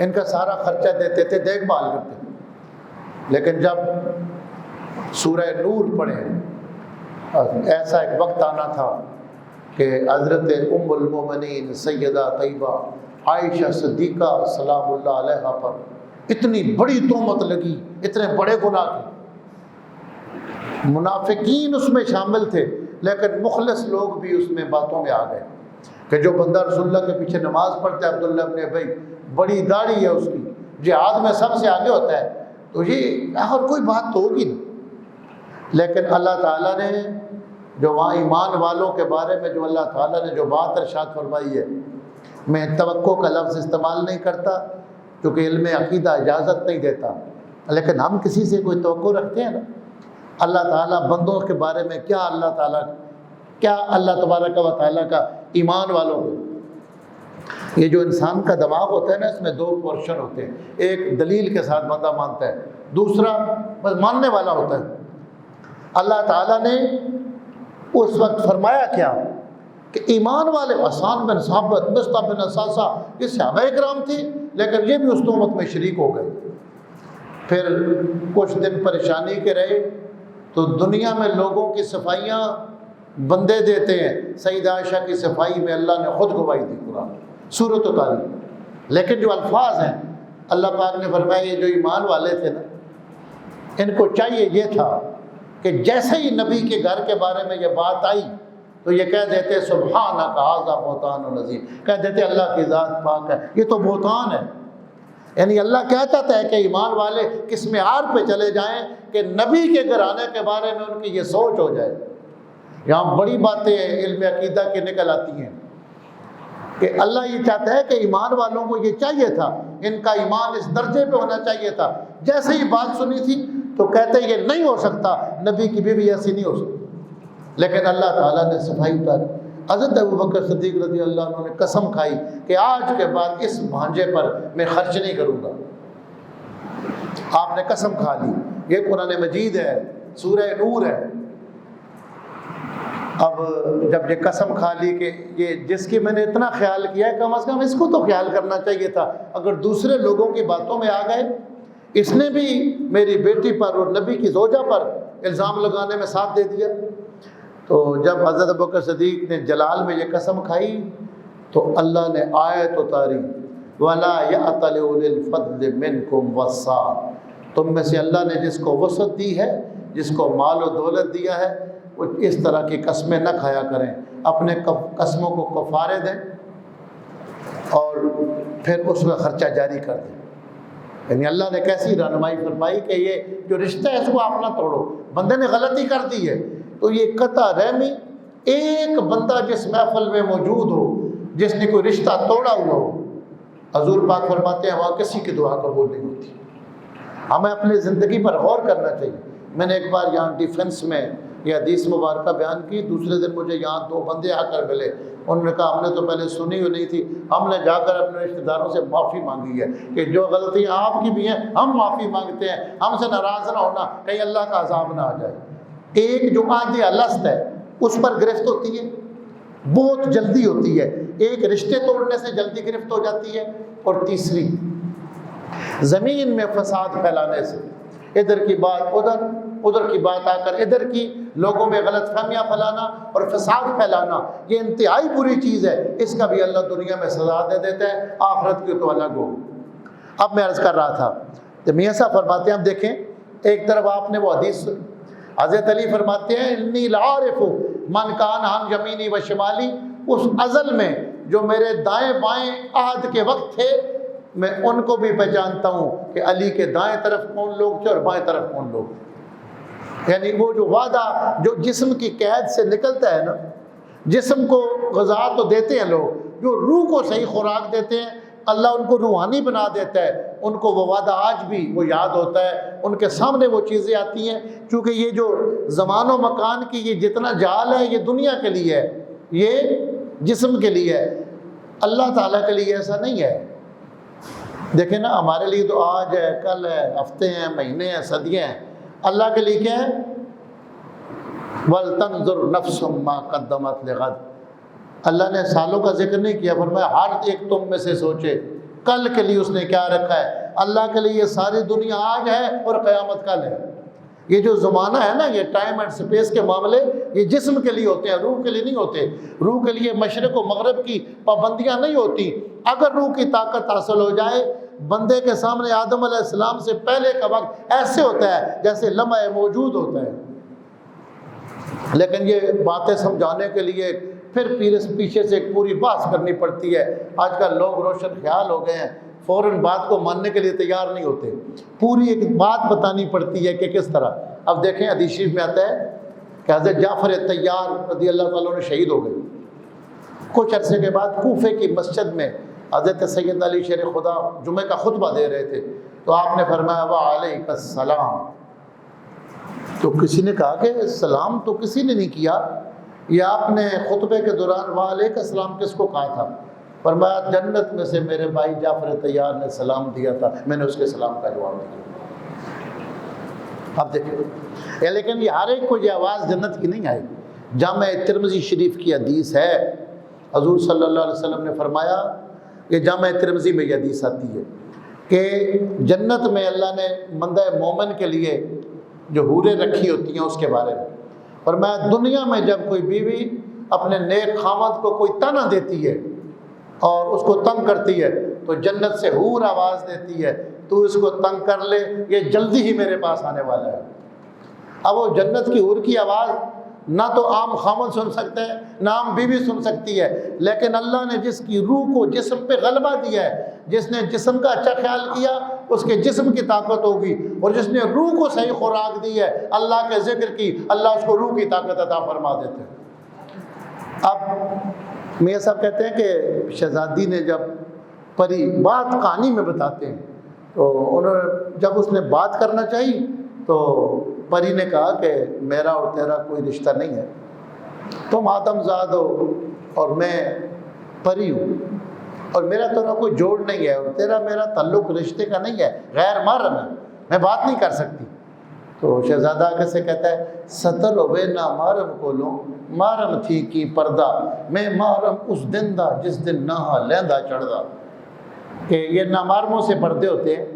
ان کا سارا خرچہ دیتے تھے، دیکھ بھال کرتے تھے۔ لیکن جب سورہ نور پڑھے، ایسا ایک وقت آنا تھا کہ حضرت ام المومنین سیدہ طیبہ عائشہ صدیقہ سلام اللہ علیہا پر اتنی بڑی تہمت لگی، اتنے بڑے گناہ کی، منافقین اس میں شامل تھے لیکن مخلص لوگ بھی اس میں باتوں میں آ گئے کہ جو بندہ رسول اللہ کے پیچھے نماز پڑھتا ہے، عبداللہ ابن ابی، بڑی داڑھی ہے اس کی، جہاد میں سب سے آگے ہوتا ہے، تو یہ اور کوئی بات تو ہوگی نہیں۔ لیکن اللہ تعالیٰ نے جو وہاں ایمان والوں کے بارے میں جو اللہ تعالیٰ نے جو بات ارشاد فرمائی ہے، میں توقع کا لفظ استعمال نہیں کرتا کیونکہ علم عقیدہ اجازت نہیں دیتا، لیکن ہم کسی سے کوئی توقع رکھتے ہیں نا، اللہ تعالیٰ بندوں کے بارے میں کیا اللہ تبارک و تعالیٰ کا ایمان والوں کو، یہ جو انسان کا دماغ ہوتا ہے نا، اس میں دو پورشن ہوتے ہیں، ایک دلیل کے ساتھ بندہ مانتا ہے، دوسرا بس ماننے والا ہوتا ہے۔ اللہ تعالیٰ نے اس وقت فرمایا کیا کہ ایمان والے حسان بن ثابت، مصعب بن اساسہ، یہ صحابہ کرام تھے، لیکن یہ بھی اس تہمت میں شریک ہو گئے۔ پھر کچھ دن پریشانی کے رہے تو دنیا میں لوگوں کی صفائیاں بندے دیتے ہیں، سیدہ عائشہ کی صفائی میں اللہ نے خود گواہی دی قرآن سورۃ الطارق۔ لیکن جو الفاظ ہیں اللہ پاک نے فرمایا یہ جو ایمان والے تھے نا، ان کو چاہیے یہ تھا کہ جیسے ہی نبی کے گھر کے بارے میں یہ بات آئی تو یہ کہہ دیتے سبحانک ھذا بہتان عظیم، کہہ دیتے اللہ کی ذات پاک ہے، یہ تو بہتان ہے۔ یعنی اللہ کیا چاہتا ہے کہ ایمان والے کس معیار پہ چلے جائیں کہ نبی کے گھرانے کے بارے میں ان کی یہ سوچ ہو جائے۔ یہاں بڑی باتیں علم عقیدہ کے نکل آتی ہیں کہ اللہ یہ چاہتا ہے کہ ایمان والوں کو یہ چاہیے تھا، ان کا ایمان اس درجے پہ ہونا چاہیے تھا۔ جیسے ہی بات سنی تھی تو کہتے یہ نہیں ہو سکتا، نبی کی بیوی ایسی نہیں ہو سکتی، لیکن اللہ تعالیٰ نے صفائی اتاری۔ حضرت ابوبکر صدیق رضی اللہ عنہ نے قسم کھائی کہ آج کے بعد اس بھانجے پر میں خرچ نہیں کروں گا۔ آپ نے قسم کھا لی، یہ قرآن مجید ہے، سورہ نور ہے۔ اب جب یہ قسم کھا لی کہ یہ جس کی میں نے اتنا خیال کیا ہے کم از کم اس کو تو خیال کرنا چاہیے تھا، اگر دوسرے لوگوں کی باتوں میں آ گئے، اس نے بھی میری بیٹی پر اور نبی کی زوجہ پر الزام لگانے میں ساتھ دے دیا۔ تو جب حضرت ابوبکر صدیق نے جلال میں یہ قسم کھائی تو اللہ نے آیت اتاری وَلَا يَأْتَلِ أُولِي الْفَضْلِ مِنْكُمْ وَالسَّعَةِ، تم میں سے اللہ نے جس کو وسعت دی ہے، جس کو مال و دولت دیا ہے، وہ اس طرح کی قسمیں نہ کھایا کریں، اپنے قسموں کو کفارے دیں اور پھر اس میں خرچہ جاری کر دیں۔ یعنی اللہ نے کیسی رہنمائی فرمائی کہ یہ جو رشتہ ہے اس کو آپ نہ توڑو۔ بندے نے غلطی کر دی ہے تو یہ قطع رحمی، ایک بندہ جس محفل میں موجود ہو جس نے کوئی رشتہ توڑا ہوا ہو، حضور پاک فرماتے ہیں وہاں کسی کی دعا قبول نہیں ہوتی۔ ہمیں اپنی زندگی پر غور کرنا چاہیے۔ میں نے ایک بار یہاں ڈیفنس میں یہ حدیث مبارکہ بیان کی، دوسرے دن مجھے یہاں دو بندے آ کر ملے، انہوں نے کہا ہم نے تو پہلے سنی ہوئی نہیں تھی، ہم نے جا کر اپنے رشتہ داروں سے معافی مانگی ہے کہ جو غلطیاں آپ کی بھی ہیں ہم معافی مانگتے ہیں، ہم سے ناراض نہ ہونا کہیں اللہ کا عذاب نہ آ جائے۔ ایک جو عادی الست ہے اس پر گرفت ہوتی ہے، بہت جلدی ہوتی ہے، ایک رشتے توڑنے سے جلدی گرفت ہو جاتی ہے، اور تیسری زمین میں فساد پھیلانے سے، ادھر کی بات ادھر، ادھر کی بات آ کر ادھر کی، لوگوں میں غلط فہمیاں پھیلانا اور فساد پھیلانا، یہ انتہائی بری چیز ہے۔ اس کا بھی اللہ دنیا میں سزا دے دیتا ہے، آخرت کی تو الگ ہو۔ اب میں عرض کر رہا تھا کہ میاں صاحب فرماتے ہیں، اب دیکھیں ایک طرف آپ نے وہ حدیث سنی، حضرت علی فرماتے ہیں انی لعارف من کان عن یمینی و شمالی، اس ازل میں جو میرے دائیں بائیں عہد کے وقت تھے میں ان کو بھی پہچانتا ہوں کہ علی کے دائیں طرف کون لوگ تھے اور بائیں طرف کون لوگ تھے۔ یعنی وہ جو وعدہ جو جسم کی قید سے نکلتا ہے نا، جسم کو غذا تو دیتے ہیں لوگ، جو روح کو صحیح خوراک دیتے ہیں اللہ ان کو روحانی بنا دیتا ہے، ان کو وہ وعدہ آج بھی وہ یاد ہوتا ہے، ان کے سامنے وہ چیزیں آتی ہیں۔ چونکہ یہ جو زمان و مکان کی یہ جتنا جال ہے یہ دنیا کے لیے ہے، یہ جسم کے لیے ہے، اللہ تعالیٰ کے لیے ایسا نہیں ہے۔ دیکھیں نا ہمارے لیے تو آج ہے، کل ہے، ہفتے ہیں، مہینے ہیں، صدیاں ہیں، اللہ کے لیے کیا ہے؟ وَلْتَنْظُرْ نَفْسٌ مَا قَدَّمَتْ لِغَدٍ۔ اللہ نے سالوں کا ذکر نہیں کیا، فرمایا ہر ایک تم میں سے سوچے کل کے لیے اس نے کیا رکھا ہے۔ اللہ کے لیے یہ ساری دنیا آج ہے اور قیامت کل ہے۔ یہ جو زمانہ ہے نا، یہ ٹائم اینڈ سپیس کے معاملے یہ جسم کے لیے ہوتے ہیں، روح کے لیے نہیں ہوتے۔ روح کے لیے مشرق و مغرب کی پابندیاں نہیں ہوتی۔ اگر روح کی طاقت حاصل ہو جائے، بندے کے سامنے آدم علیہ السلام سے پہلے کا وقت ایسے ہوتا ہے جیسے لمحہ موجود ہوتا ہے۔ لیکن یہ باتیں سمجھانے کے لیے پھر پیچھے سے ایک پوری بحث کرنی پڑتی ہے۔ آج کل لوگ روشن خیال ہو گئے ہیں، فوراً بات کو ماننے کے لیے تیار نہیں ہوتے، پوری ایک بات بتانی پڑتی ہے کہ کس طرح۔ اب دیکھیں حدیث شریف میں آتا ہے کہ حضرت جعفر طیار رضی اللہ تعالیٰ عنہ شہید ہو گئے۔ کچھ عرصے کے بعد کوفے کی مسجد میں حضرت سید علی شیر خدا جمعہ کا خطبہ دے رہے تھے، تو آپ نے فرمایا وعلیک السلام۔ تو کسی نے کہا کہ سلام تو کسی نے نہیں کیا، یہ آپ نے خطبے کے دوران وعلیک السلام کس کو کہا تھا؟ فرمایا جنت میں سے میرے بھائی جعفر طیار نے سلام دیا تھا، میں نے اس کے سلام کا جواب دیا۔ اب دیکھیں لیکن یہ ہر ایک کو یہ آواز جنت کی نہیں آئے گی، جامع ترمذی شریف کی حدیث ہے، حضور صلی اللہ علیہ وسلم نے فرمایا کہ جامع ترمذی میں یہ حدیث آتی ہے کہ جنت میں اللہ نے بندہ مومن کے لیے جو حوریں رکھی ہوتی ہیں اس کے بارے میں، اور میں دنیا میں جب کوئی بیوی اپنے نیک خاوند کو کوئی طعنہ دیتی ہے اور اس کو تنگ کرتی ہے تو جنت سے حور آواز دیتی ہے تو اس کو تنگ کر لے، یہ جلدی ہی میرے پاس آنے والا ہے۔ اب وہ جنت کی حور کی آواز نہ تو عام خامد سن سکتا ہے نہ عام بیوی سن سکتی ہے، لیکن اللہ نے جس کی روح کو جسم پہ غلبہ دیا ہے، جس نے جسم کا اچھا خیال کیا اس کے جسم کی طاقت ہوگی، اور جس نے روح کو صحیح خوراک دی ہے، اللہ کے ذکر کی، اللہ اس کو روح کی طاقت عطا فرما دیتے ہیں۔ اب میاں صاحب کہتے ہیں کہ شہزادی نے جب پری بات کہانی میں بتاتے ہیں تو انہوں نے جب اس نے بات کرنا چاہی تو پری نے کہا کہ میرا اور تیرا کوئی رشتہ نہیں ہے، تم آدم زاد ہو اور میں پری ہوں، اور میرا تیرا کوئی جوڑ نہیں ہے، اور تیرا میرا تعلق رشتے کا نہیں ہے، غیر محرم ہے، میں بات نہیں کر سکتی۔ تو شہزادہ کیسے کہتا ہے ستر ہوئے نہ محرم کو لوں، محرم تھی کی پردہ، میں محرم اس دن دا جس دن نہا لیندہ چڑھدا، کہ یہ نامحرموں سے پردے ہوتے ہیں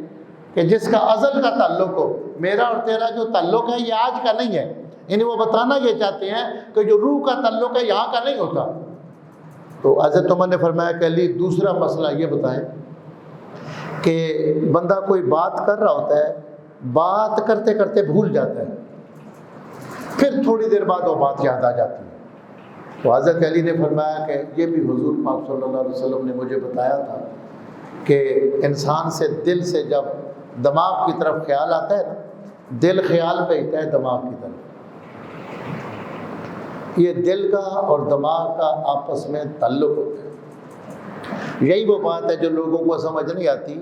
کہ جس کا ازل کا تعلق ہو، میرا اور تیرا جو تعلق ہے یہ آج کا نہیں ہے، یعنی وہ بتانا یہ چاہتے ہیں کہ جو روح کا تعلق ہے یہاں کا نہیں ہوتا۔ تو حضرت عمر نے فرمایا کہ علی دوسرا مسئلہ یہ بتائیں کہ بندہ کوئی بات کر رہا ہوتا ہے، بات کرتے کرتے بھول جاتا ہے، پھر تھوڑی دیر بعد وہ بات یاد آ جاتی ہے۔ تو حضرت علی نے فرمایا کہ یہ بھی حضور پاک صلی اللہ علیہ وسلم نے مجھے بتایا تھا کہ انسان سے دل سے جب دماغ کی طرف خیال آتا ہے نا، دل خیال بھیجتا ہے دماغ کی طرف، یہ دل کا اور دماغ کا آپس میں تعلق ہوتا ہے۔ یہی وہ بات ہے جو لوگوں کو سمجھ نہیں آتی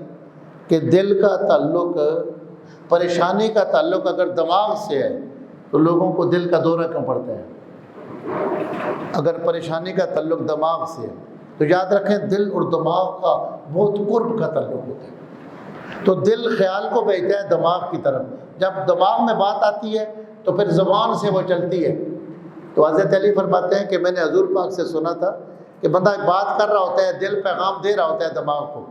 کہ دل کا تعلق، پریشانی کا تعلق اگر دماغ سے ہے تو لوگوں کو دل کا دورہ کیوں پڑتا ہے؟ اگر پریشانی کا تعلق دماغ سے ہے تو یاد رکھیں دل اور دماغ کا بہت قرب کا تعلق ہوتا ہے۔ تو دل خیال کو بھیجتا ہے دماغ کی طرف، جب دماغ میں بات آتی ہے تو پھر زبان سے وہ چلتی ہے۔ تو حضرت علی فرماتے ہیں کہ میں نے حضور پاک سے سنا تھا کہ بندہ بات کر رہا ہوتا ہے، دل پیغام دے رہا ہوتا ہے دماغ کو،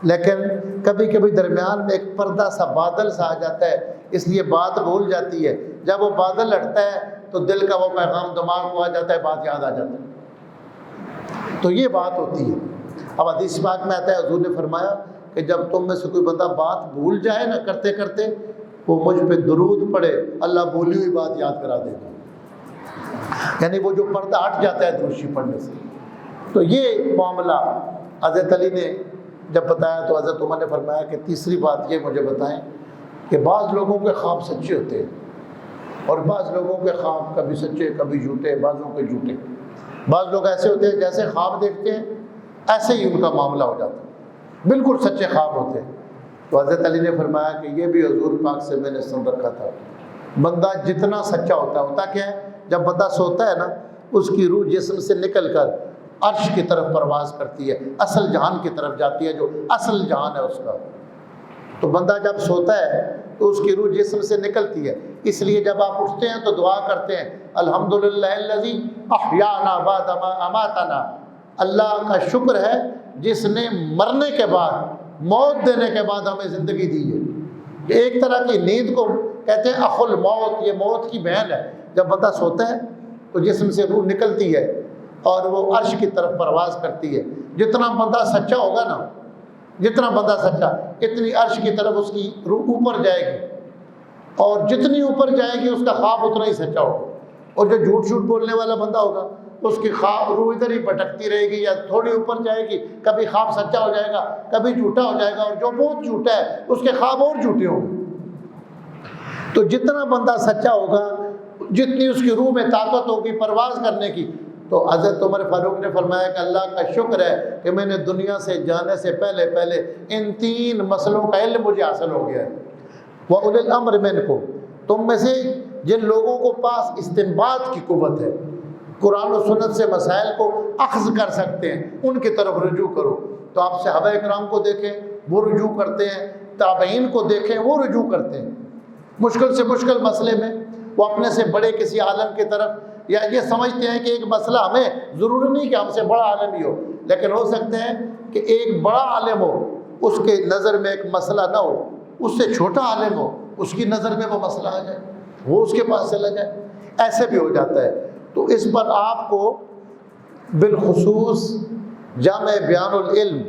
لیکن کبھی کبھی درمیان میں ایک پردہ سا بادل سا آ جاتا ہے، اس لیے بات بھول جاتی ہے۔ جب وہ بادل ہٹتا ہے تو دل کا وہ پیغام دماغ کو آ جاتا ہے، بات یاد آ جاتا ہے۔ تو یہ بات ہوتی ہے۔ اب حدیث پاک میں آتا ہے حضور نے فرمایا کہ جب تم میں سے کوئی بندہ بات بھول جائے نا کرتے کرتے، وہ مجھ پہ درود پڑے، اللہ بھولی ہوئی بات یاد کرا دے گا، یعنی وہ جو پردہ ہٹ جاتا ہے درود پڑھنے سے۔ تو یہ معاملہ حضرت علی نے جب بتایا تو حضرت عمر نے فرمایا کہ تیسری بات یہ مجھے بتائیں کہ بعض لوگوں کے خواب سچے ہوتے ہیں اور بعض لوگوں کے خواب کبھی سچے کبھی جھوٹے، بعضوں کے جھوٹے۔ بعض لوگ ایسے ہوتے ہیں جیسے خواب دیکھتے ہیں ایسے ہی ان کا معاملہ ہو جاتا ہے، بالکل سچے خواب ہوتے ہیں۔ تو حضرت علی نے فرمایا کہ یہ بھی حضور پاک سے میں نے سن رکھا تھا، بندہ جتنا سچا ہوتا کیا ہے، جب بندہ سوتا ہے نا اس کی روح جسم سے نکل کر عرش کی طرف پرواز کرتی ہے، اصل جہان کی طرف جاتی ہے، جو اصل جہان ہے اس کا۔ تو بندہ جب سوتا ہے تو اس کی روح جسم سے نکلتی ہے، اس لیے جب آپ اٹھتے ہیں تو دعا کرتے ہیں الحمدللہ الذی احیانا بعد ما اماتنا، اللہ کا شکر ہے جس نے مرنے کے بعد، موت دینے کے بعد ہمیں زندگی دی ہے۔ ایک طرح کی نیند کو کہتے ہیں اخو الموت، یہ موت کی بہن ہے۔ جب بندہ سوتا ہے تو جسم سے روح نکلتی ہے اور وہ عرش کی طرف پرواز کرتی ہے۔ جتنا بندہ سچا ہوگا نا، جتنا بندہ سچا، اتنی عرش کی طرف اس کی روح اوپر جائے گی، اور جتنی اوپر جائے گی اس کا خواب اتنا ہی سچا ہوگا۔ اور جو جھوٹ جھوٹ بولنے والا بندہ ہوگا اس کی خواب روح ادھر ہی بھٹکتی رہے گی، یا تھوڑی اوپر جائے گی، کبھی خواب سچا ہو جائے گا کبھی جھوٹا ہو جائے گا، اور جو بہت جھوٹا ہے اس کے خواب اور جھوٹے ہوں گے۔ تو جتنا بندہ سچا ہوگا جتنی اس کی روح میں طاقت ہوگی پرواز کرنے کی۔ تو حضرت عمر فاروق نے فرمایا کہ اللہ کا شکر ہے کہ میں نے دنیا سے جانے سے پہلے پہلے ان تین مسئلوں کا علم مجھے حاصل ہو گیا ہے۔ وَأُولِي الْأَمْرِ مِنْكُمْ، تم میں سے جن لوگوں کو پاس استنباط کی قوت ہے، قرآن و سنت سے مسائل کو اخذ کر سکتے ہیں، ان کی طرف رجوع کرو۔ تو آپ صحابہ کرام کو دیکھیں وہ رجوع کرتے ہیں، تابعین کو دیکھیں وہ رجوع کرتے ہیں، مشکل سے مشکل مسئلے میں وہ اپنے سے بڑے کسی عالم کی طرف یا یہ سمجھتے ہیں کہ ایک مسئلہ ہمیں ضروری نہیں کہ ہم سے بڑا عالم ہی ہو، لیکن ہو سکتے ہیں کہ ایک بڑا عالم ہو، اس کے نظر میں ایک مسئلہ نہ ہو، اس سے چھوٹا عالم ہو، اس کی نظر میں وہ مسئلہ آ جائے، وہ اس کے پاس چلا جائے، ایسے بھی ہو جاتا ہے۔ تو اس پر آپ کو بالخصوص جامع بیان العلم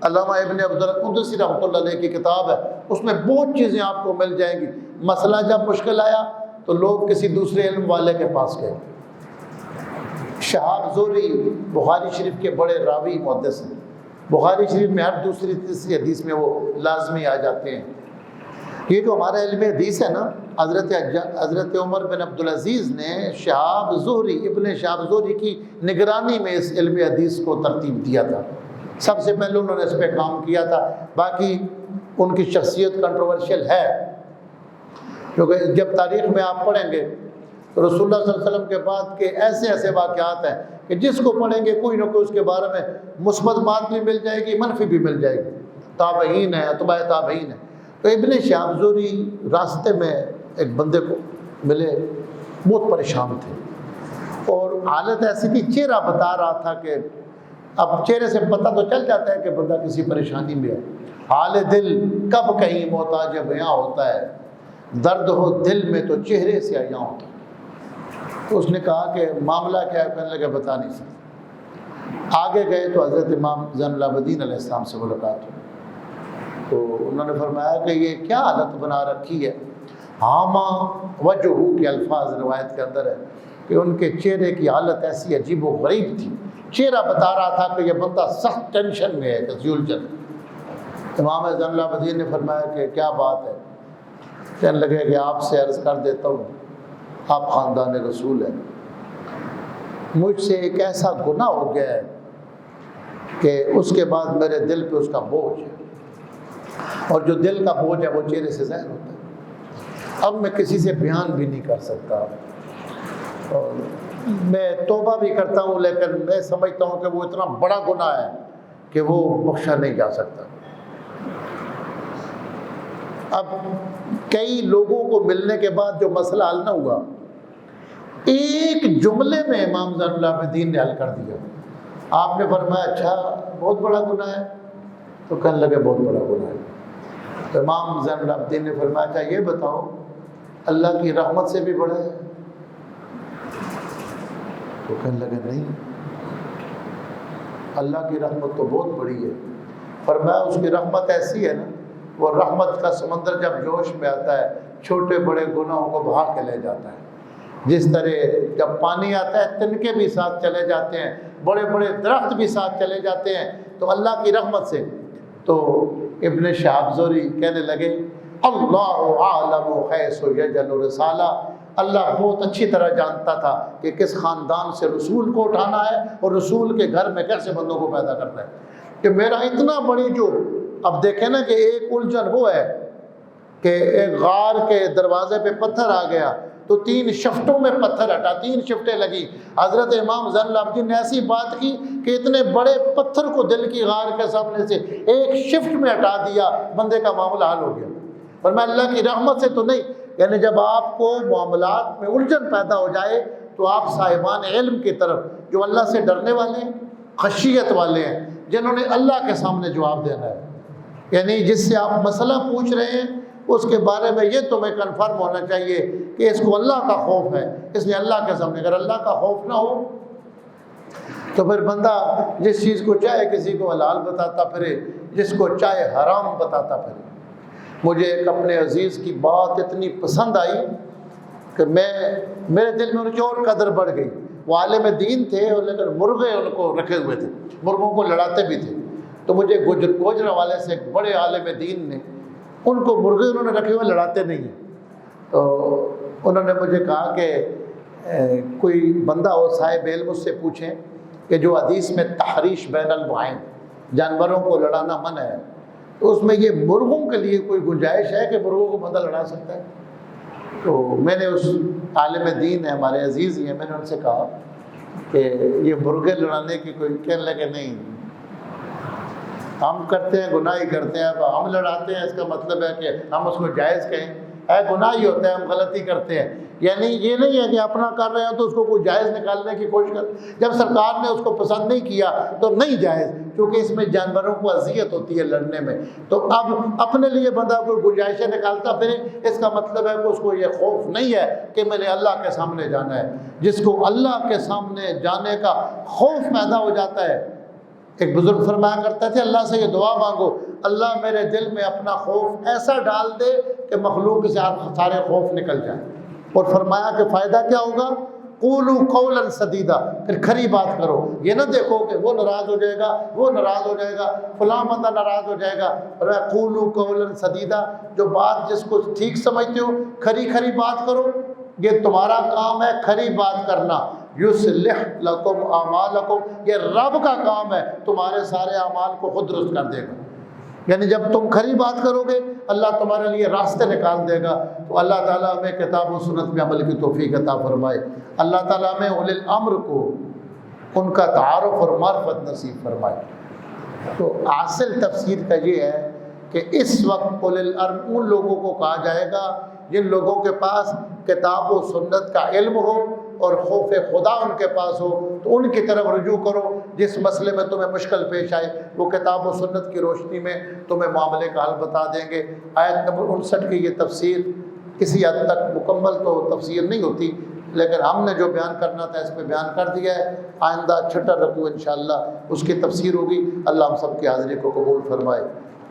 علامہ ابن عبد القدسی رحمۃ اللہ علیہ کی کتاب ہے، اس میں بہت چیزیں آپ کو مل جائیں گی۔ مسئلہ جب مشکل آیا تو لوگ کسی دوسرے علم والے کے پاس گئے۔ شہاب زہری بخاری شریف کے بڑے راوی محدث ہیں، بخاری شریف میں ہر دوسری تیسری حدیث میں وہ لازمی آ جاتے ہیں۔ یہ جو ہمارا علم حدیث ہے نا، حضرت عمر بن عبدالعزیز نے شہاب زہری ابن شہاب زہری کی نگرانی میں اس علم حدیث کو ترتیب دیا تھا، سب سے پہلے انہوں نے اس پہ کام کیا تھا۔ باقی ان کی شخصیت کنٹروورشل ہے، کیونکہ جب تاریخ میں آپ پڑھیں گے تو رسول اللہ صلی اللہ علیہ وسلم کے بعد کے ایسے ایسے واقعات ہیں کہ جس کو پڑھیں گے کوئی نہ کوئی اس کے بارے میں مثبت بات بھی مل جائے گی، منفی بھی مل جائے گی۔ تابعین ہیں، اتباع تابعین ہیں۔ تو ابن شہاب زہری راستے میں ایک بندے کو ملے، بہت پریشان تھے، اور حالت ایسی تھی، چہرہ بتا رہا تھا کہ اب چہرے سے پتہ تو چل جاتا ہے کہ بندہ کسی پریشانی میں ہے۔ حال دل کب کہیں محتاج بیاں ہوتا ہے، درد ہو دل میں تو چہرے سے عیاں ہوتا ہے۔ تو اس نے کہا کہ معاملہ کیا ہے؟ کہنے لگا بتا نہیں سکتا۔ آگے گئے تو حضرت امام زین العابدین علیہ السلام سے ملاقات ہوئی، تو انہوں نے فرمایا کہ یہ کیا حالت بنا رکھی ہے؟ ہاما وجہو کے الفاظ روایت کے اندر ہے کہ ان کے چہرے کی حالت ایسی عجیب و غریب تھی، چہرہ بتا رہا تھا کہ یہ بندہ سخت ٹینشن میں ہے، کہ الجھن۔ امام زین العابدین نے فرمایا کہ کیا بات ہے؟ کہنے لگے کہ آپ سے عرض کر دیتا ہوں، آپ خاندان رسول ہیں، مجھ سے ایک ایسا گناہ ہو گیا ہے کہ اس کے بعد میرے دل پہ اس کا بوجھ ہے، اور جو دل کا بوجھ ہے وہ چہرے سے ظاہر ہوتا ہے۔ اب میں کسی سے بیان بھی نہیں کر سکتا، اور میں توبہ بھی کرتا ہوں، لیکن میں سمجھتا ہوں کہ وہ اتنا بڑا گناہ ہے کہ وہ بخشا نہیں جا سکتا۔ اب کئی لوگوں کو ملنے کے بعد جو مسئلہ حل نہ ہوا، ایک جملے میں امام زین العابدین نے حل کر دیا۔ آپ نے فرمایا اچھا بہت بڑا گناہ ہے؟ تو کہنے لگے بہت بڑا گناہ ہے۔ تو امام زین العابدین نے فرمایا اچھا یہ بتاؤ اللہ کی رحمت سے بھی بڑا ہے؟ تو کہنے لگے نہیں، اللہ کی رحمت تو بہت بڑی ہے۔ فرمایا اس کی رحمت ایسی ہے نا، وہ رحمت کا سمندر جب جوش میں آتا ہے چھوٹے بڑے گناہوں کو بہا کے لے جاتا ہے۔ جس طرح جب پانی آتا ہے تنکے بھی ساتھ چلے جاتے ہیں، بڑے بڑے درخت بھی ساتھ چلے جاتے ہیں، تو اللہ کی رحمت سے۔ تو ابن شہاب زہری کہنے لگے اللہ عالم حیث یجعل رسالہ، اللہ بہت اچھی طرح جانتا تھا کہ کس خاندان سے رسول کو اٹھانا ہے اور رسول کے گھر میں کیسے بندوں کو پیدا کرنا ہے، کہ میرا اتنا بڑی جو اب دیکھیں نا کہ ایک الجھن وہ ہے کہ ایک غار کے دروازے پہ پتھر آ گیا تو 3 شفٹوں میں پتھر ہٹا، 3 شفٹیں لگی۔ حضرت امام زین العابدین نے ایسی بات کی کہ اتنے بڑے پتھر کو دل کی غار کے سامنے سے ایک شفٹ میں ہٹا دیا، بندے کا معاملہ حل ہو گیا۔ اور میں اللہ کی رحمت سے تو نہیں، یعنی جب آپ کو معاملات میں الجھن پیدا ہو جائے تو آپ صاحبان علم کی طرف، جو اللہ سے ڈرنے والے ہیں، خشیت والے ہیں، جنہوں نے اللہ کے سامنے جواب دینا ہے، یعنی جس سے آپ مسئلہ پوچھ رہے ہیں اس کے بارے میں یہ تمہیں کنفرم ہونا چاہیے کہ اس کو اللہ کا خوف ہے، اس لیے اللہ کے سامنے۔ اگر اللہ کا خوف نہ ہو تو پھر بندہ جس چیز کو چاہے کسی کو حلال بتاتا پھرے، جس کو چاہے حرام بتاتا پھرے۔ مجھے ایک اپنے عزیز کی بات اتنی پسند آئی کہ میرے دل میں ان کی اور قدر بڑھ گئی۔ وہ عالم دین تھے اور لیکن مرغے ان کو رکھے ہوئے تھے، مرغوں کو لڑاتے بھی تھے۔ تو مجھے گوجرا والے سے ایک بڑے عالم دین نے، ان کو مرغے انہوں نے رکھے ہوئے لڑاتے نہیں ہیں، تو انہوں نے مجھے کہا کہ کوئی بندہ ہو صاحب علم اس سے پوچھیں کہ جو حدیث میں تحریش بین البہائم، جانوروں کو لڑانا منع ہے، تو اس میں یہ مرغوں کے لیے کوئی گنجائش ہے کہ مرغوں کو بندہ لڑا سکتا ہے؟ تو میں نے اس عالم دین ہے، ہمارے عزیز ہی ہیں، میں نے ان سے کہا کہ یہ مرغے لڑانے کی کوئی، کہنے لگے نہیں ہم کرتے ہیں گناہ ہی کرتے ہیں، اب ہم لڑاتے ہیں اس کا مطلب ہے کہ ہم اس کو جائز کہیں؟ ہے گناہ ہی ہوتا ہے، ہم غلطی کرتے ہیں، یعنی یہ نہیں ہے کہ اپنا کر رہے ہیں تو اس کو کوئی جائز نکالنے کی کوشش کر، جب سرکار نے اس کو پسند نہیں کیا تو نہیں جائز، کیونکہ اس میں جانوروں کو اذیت ہوتی ہے لڑنے میں، تو اب اپنے لیے بندہ کوئی گنجائشیں نکالتا پھرے، اس کا مطلب ہے کہ اس کو یہ خوف نہیں ہے کہ میں نے اللہ کے سامنے جانا ہے۔ جس کو اللہ کے سامنے جانے کا خوف پیدا ہو جاتا ہے، ایک بزرگ فرمایا کرتے تھے اللہ سے یہ دعا مانگو، اللہ میرے دل میں اپنا خوف ایسا ڈال دے کہ مخلوق سے سارے خوف نکل جائیں، اور فرمایا کہ فائدہ کیا ہوگا، قولوا قولا سدیدا، پھر کھری بات کرو، یہ نہ دیکھو کہ وہ ناراض ہو جائے گا، وہ ناراض ہو جائے گا، فلاں بندہ ناراض ہو جائے گا، اور قولوا قولا سدیدا، جو بات جس کو ٹھیک سمجھتے ہو کھری کھری بات کرو، یہ تمہارا کام ہے کھری بات کرنا، یصلح لکم اعمالکم، یہ رب کا کام ہے تمہارے سارے اعمال کو خود درست کر دے گا، یعنی جب تم کھری بات کرو گے اللہ تمہارے لیے راستے نکال دے گا۔ تو اللہ تعالیٰ ہمیں کتاب و سنت میں عمل کی توفیق عطا فرمائے، اللہ تعالیٰ ہمیں اولی الامر کو ان کا تعارف اور معرفت نصیب فرمائے۔ تو حاصل تفسیر کا یہ ہے کہ اس وقت اولی الامر ان لوگوں کو کہا جائے گا جن لوگوں کے پاس کتاب و سنت کا علم ہو اور خوف خدا ان کے پاس ہو، تو ان کی طرف رجوع کرو، جس مسئلے میں تمہیں مشکل پیش آئے وہ کتاب و سنت کی روشنی میں تمہیں معاملے کا حل بتا دیں گے۔ آیت نمبر 59 کی یہ تفسیر کسی حد تک مکمل تو تفسیر نہیں ہوتی، لیکن ہم نے جو بیان کرنا تھا اس پہ بیان کر دیا ہے، آئندہ چھٹا رکوع انشاءاللہ اس کی تفسیر ہوگی۔ اللہ ہم سب کی حاضری کو قبول فرمائے۔